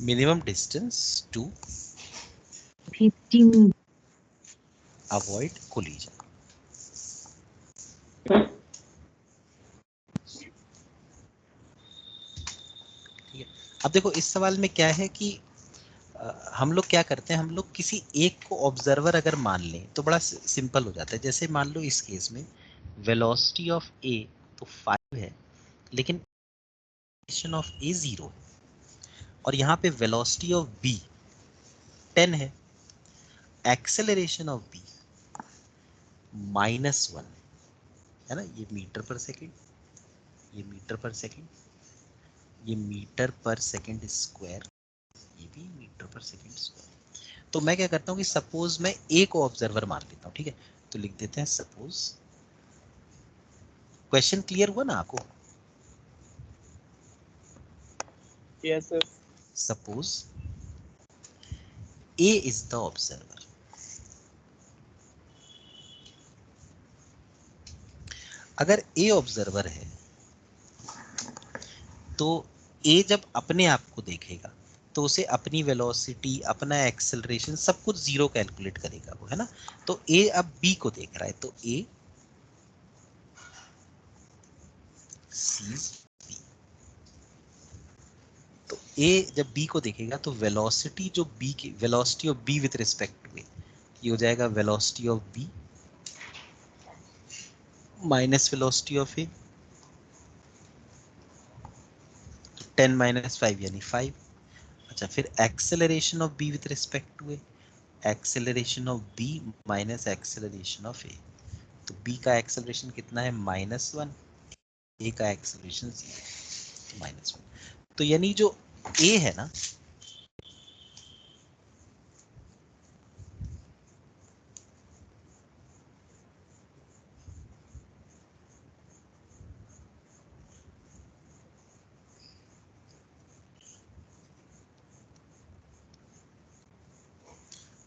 minimum distance to 15 avoid collision। ठीक है, अब देखो इस सवाल में क्या है कि हम लोग क्या करते हैं, हम लोग किसी एक को ऑब्जर्वर अगर मान लें तो बड़ा सिंपल हो जाता है। जैसे मान लो इस केस में वेलोसिटी ऑफ ए तो 5 है, लेकिन एक्सेलरेशन ऑफ ए 0 है, और यहाँ पे वेलोसिटी ऑफ बी 10 है, एक्सेलरेशन ऑफ बी -1 है ना। ये मीटर पर सेकेंड, ये मीटर पर सेकेंड, ये मीटर पर सेकेंड स्क्वायर, ये भी मीटर पर सेकेंड स्क्वायर। तो मैं क्या करता हूँ कि सपोज मैं ए को ऑब्जर्वर मान लेता हूँ। ठीक है, तो लिख देते हैं सपोज। क्वेश्चन क्लियर हुआ ना आपको? Yes sir. Suppose A is the observer. अगर ए ऑब्जर्वर है तो ए जब अपने आप को देखेगा तो उसे अपनी वेलोसिटी, अपना एक्सेलरेशन सब कुछ जीरो कैलकुलेट करेगा वो, है ना। तो ए अब बी को देख रहा है, तो ए सीज बी। तो ए जब बी को देखेगा तो वेलोसिटी जो बी की, velocity of B with respect to A, ये हो जाएगा velocity of B minus velocity of A, 10 - 5 यानी 5। अच्छा, फिर acceleration of B with respect to A, acceleration of B minus acceleration of A. तो बी का एक्सेलरेशन कितना है -1, ए का एक्सेलरेशन -1। तो यानी जो ए है ना,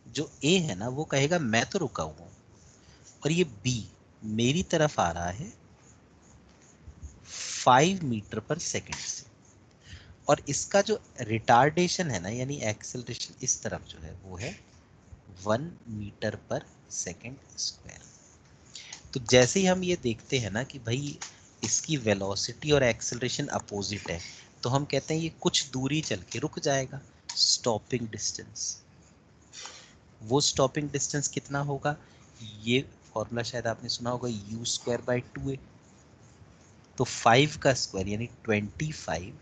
जो ए है ना वो कहेगा मैं तो रुका हुआ हूं, और ये बी मेरी तरफ आ रहा है 5 मीटर पर सेकेंड से, और इसका जो रिटार्डेशन है ना यानी एक्सेलरेशन इस तरफ जो है वो है 1 मीटर पर सेकेंड स्क्वायर। तो जैसे ही हम ये देखते हैं ना कि भाई इसकी वेलोसिटी और एक्सेलरेशन अपोजिट है, तो हम कहते हैं ये कुछ दूरी चल के रुक जाएगा, स्टॉपिंग डिस्टेंस। वो स्टॉपिंग डिस्टेंस कितना होगा, ये फॉर्मूला शायद आपने सुना होगा, u²/2a। तो 5 का स्क्वायर यानी 25/2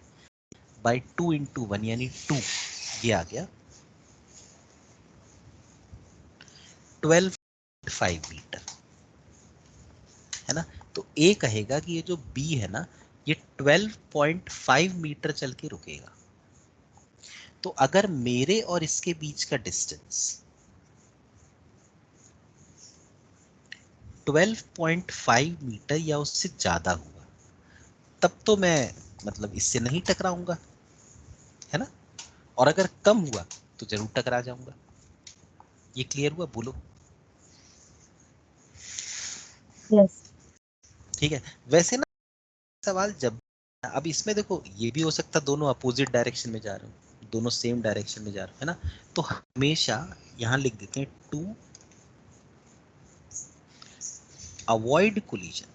× 1 यानी 2, ये आ गया 12.5 मीटर, है ना। तो ए कहेगा कि ये जो बी है ना ये 12.5 मीटर चल के रुकेगा। तो अगर मेरे और इसके बीच का डिस्टेंस 12.5 मीटर या उससे ज्यादा हुआ तब तो मैं मतलब इससे नहीं टकराऊंगा, है ना। और अगर कम हुआ तो जरूर टकरा जाऊंगा। ये क्लियर हुआ? बोलो। यस। ठीक है, वैसे ना सवाल जब, अब इसमें देखो ये भी हो सकता दोनों अपोजिट डायरेक्शन में जा रहे हो, दोनों सेम डायरेक्शन में जा रहे हो, है ना। तो हमेशा यहां लिख देते हैं टू अवॉइड कोलिजन।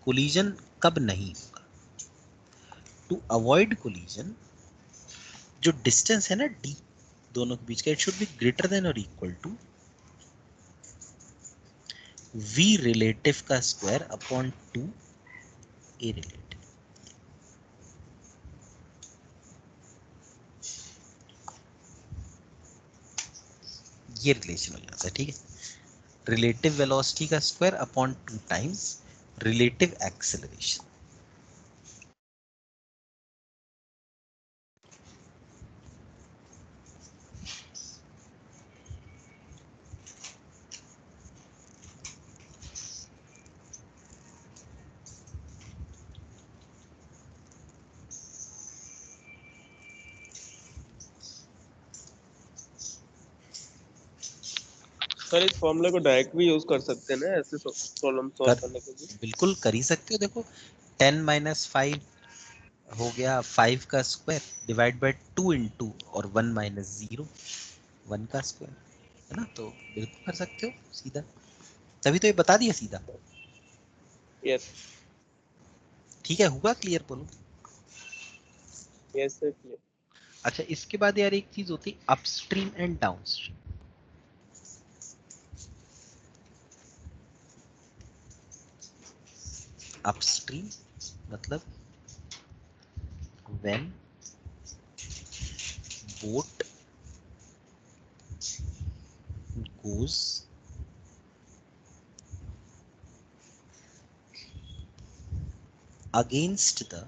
कोलिजन कब नहीं होगा? टू अवॉइड कोलिजन जो डिस्टेंस है ना d दोनों के बीच का, it should be greater than और इक्वल टू v रिलेटिव का स्क्वायर अपॉन 2 a रिलेटिव। ये रिलेशन हो जाता है, ठीक है। रिलेटिव वेलोसिटी का square upon 2 times relative acceleration. Sir इस फॉर्मूले को डायरेक्ट भी यूज कर सकते हैं ना ऐसे प्रॉब्लम सॉल्व करने के लिए? बिल्कुल कर ही सकते हो। देखो 10 माइनस 5 हो गया 5 का स्क्वायर डिवाइड बाय 2 इंटू और 1 माइनस 0 1 का स्क्वायर, है ना। तो बिल्कुल कर सकते हो सीधा, तभी तो ये बता दिया सीधा। यस ठीक है, हुआ क्लियर? बोलो। Yes sir clear. अच्छा, इसके बाद यार एक चीज होती है अपस्ट्रीम एंड डाउनस्ट्रीम। अपस्ट्रीम मतलब when boat goes against the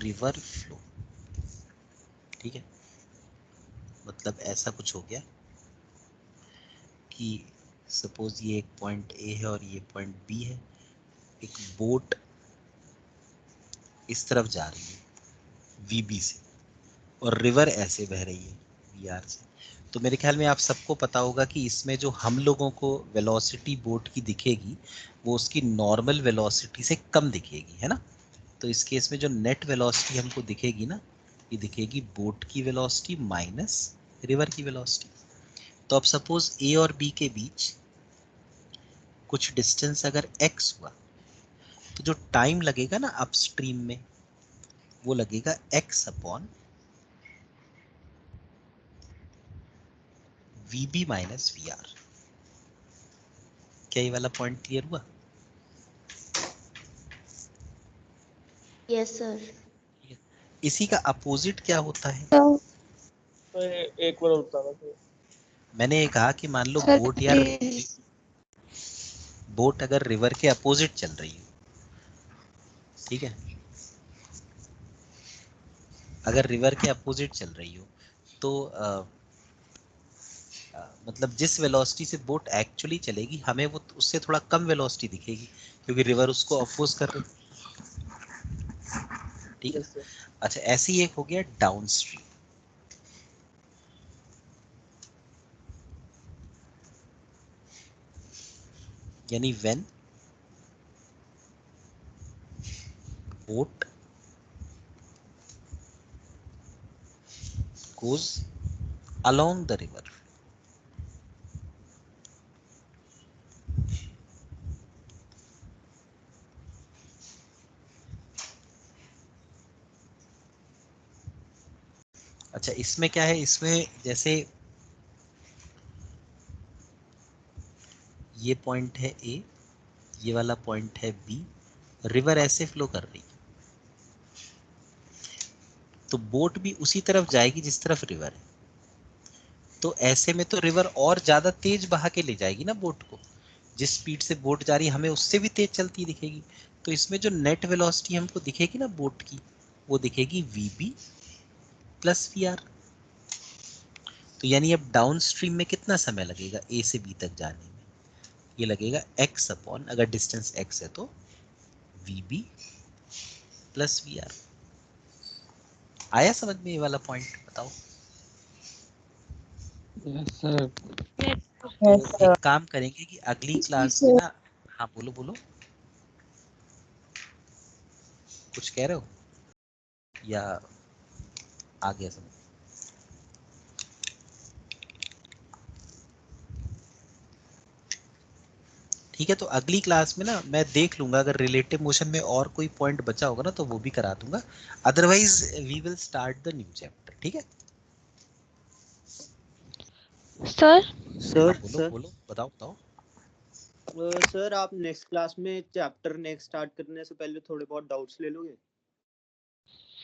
river flow। ठीक है, मतलब ऐसा कुछ हो गया कि सपोज ये एक पॉइंट ए है और ये पॉइंट बी है, एक बोट इस तरफ जा रही है वीबी से और रिवर ऐसे बह रही है वीआर से। तो मेरे ख्याल में आप सबको पता होगा कि इसमें जो हम लोगों को वेलोसिटी बोट की दिखेगी वो उसकी नॉर्मल वेलोसिटी से कम दिखेगी, है ना। तो इस केस में जो नेट वेलोसिटी हमको दिखेगी ना, ये दिखेगी बोट की वेलोसिटी माइनस रिवर की वेलोसिटी। तो अब सपोज ए और बी के बीच कुछ डिस्टेंस अगर x हुआ तो जो टाइम लगेगा ना अपस्ट्रीम में वो लगेगा x upon VB minus VR। क्या ये वाला पॉइंट क्लियर हुआ? Yes sir. इसी का अपोजिट क्या होता है? तो एक बार और बताना सर। मैंने ये कहा कि मान लो बोट अगर रिवर के अपोजिट चल रही है, ठीक है, अगर रिवर के अपोजिट चल रही हो तो मतलब जिस वेलोसिटी से बोट एक्चुअली चलेगी हमें वो उससे थोड़ा कम वेलोसिटी दिखेगी क्योंकि रिवर उसको अपोज कर रही है, ठीक है। अच्छा, ऐसे ही एक हो गया डाउनस्ट्रीम। यानी when boat goes along the river। अच्छा, इसमें क्या है, इसमें जैसे ये पॉइंट है ए, ये वाला पॉइंट है बी, रिवर ऐसे फ्लो कर रही है तो बोट भी उसी तरफ जाएगी जिस तरफ रिवर है। तो ऐसे में तो रिवर और ज्यादा तेज बहा के ले जाएगी ना बोट को, जिस स्पीड से बोट जा रही है हमें उससे भी तेज चलती दिखेगी। तो इसमें जो नेट वेलोसिटी हमको दिखेगी ना बोट की, वो दिखेगी VB प्लस VR। तो यानी अब डाउन स्ट्रीम में कितना समय लगेगा ए से बी तक जाने में? ये लगेगा x अपॉन, अगर डिस्टेंस x है तो VB प्लस VR। आया समझ में ये वाला पॉइंट? बताओ। Yes sir. तो एक काम करेंगे कि अगली क्लास में ना, हाँ बोलो बोलो, कुछ कह रहे हो या आ गया समझ? ठीक है, तो अगली क्लास में ना मैं देख लूंगा अगर रिलेटिव मोशन में और कोई पॉइंट बचा होगा ना तो वो भी करा दूंगा, otherwise we will start the new chapter. ठीक है, सर बोलो बताओ। सर आप नेक्स्ट क्लास में चैप्टर नेक्स्ट स्टार्ट करने से पहले थोड़े बहुत डाउट्स ले लोगे?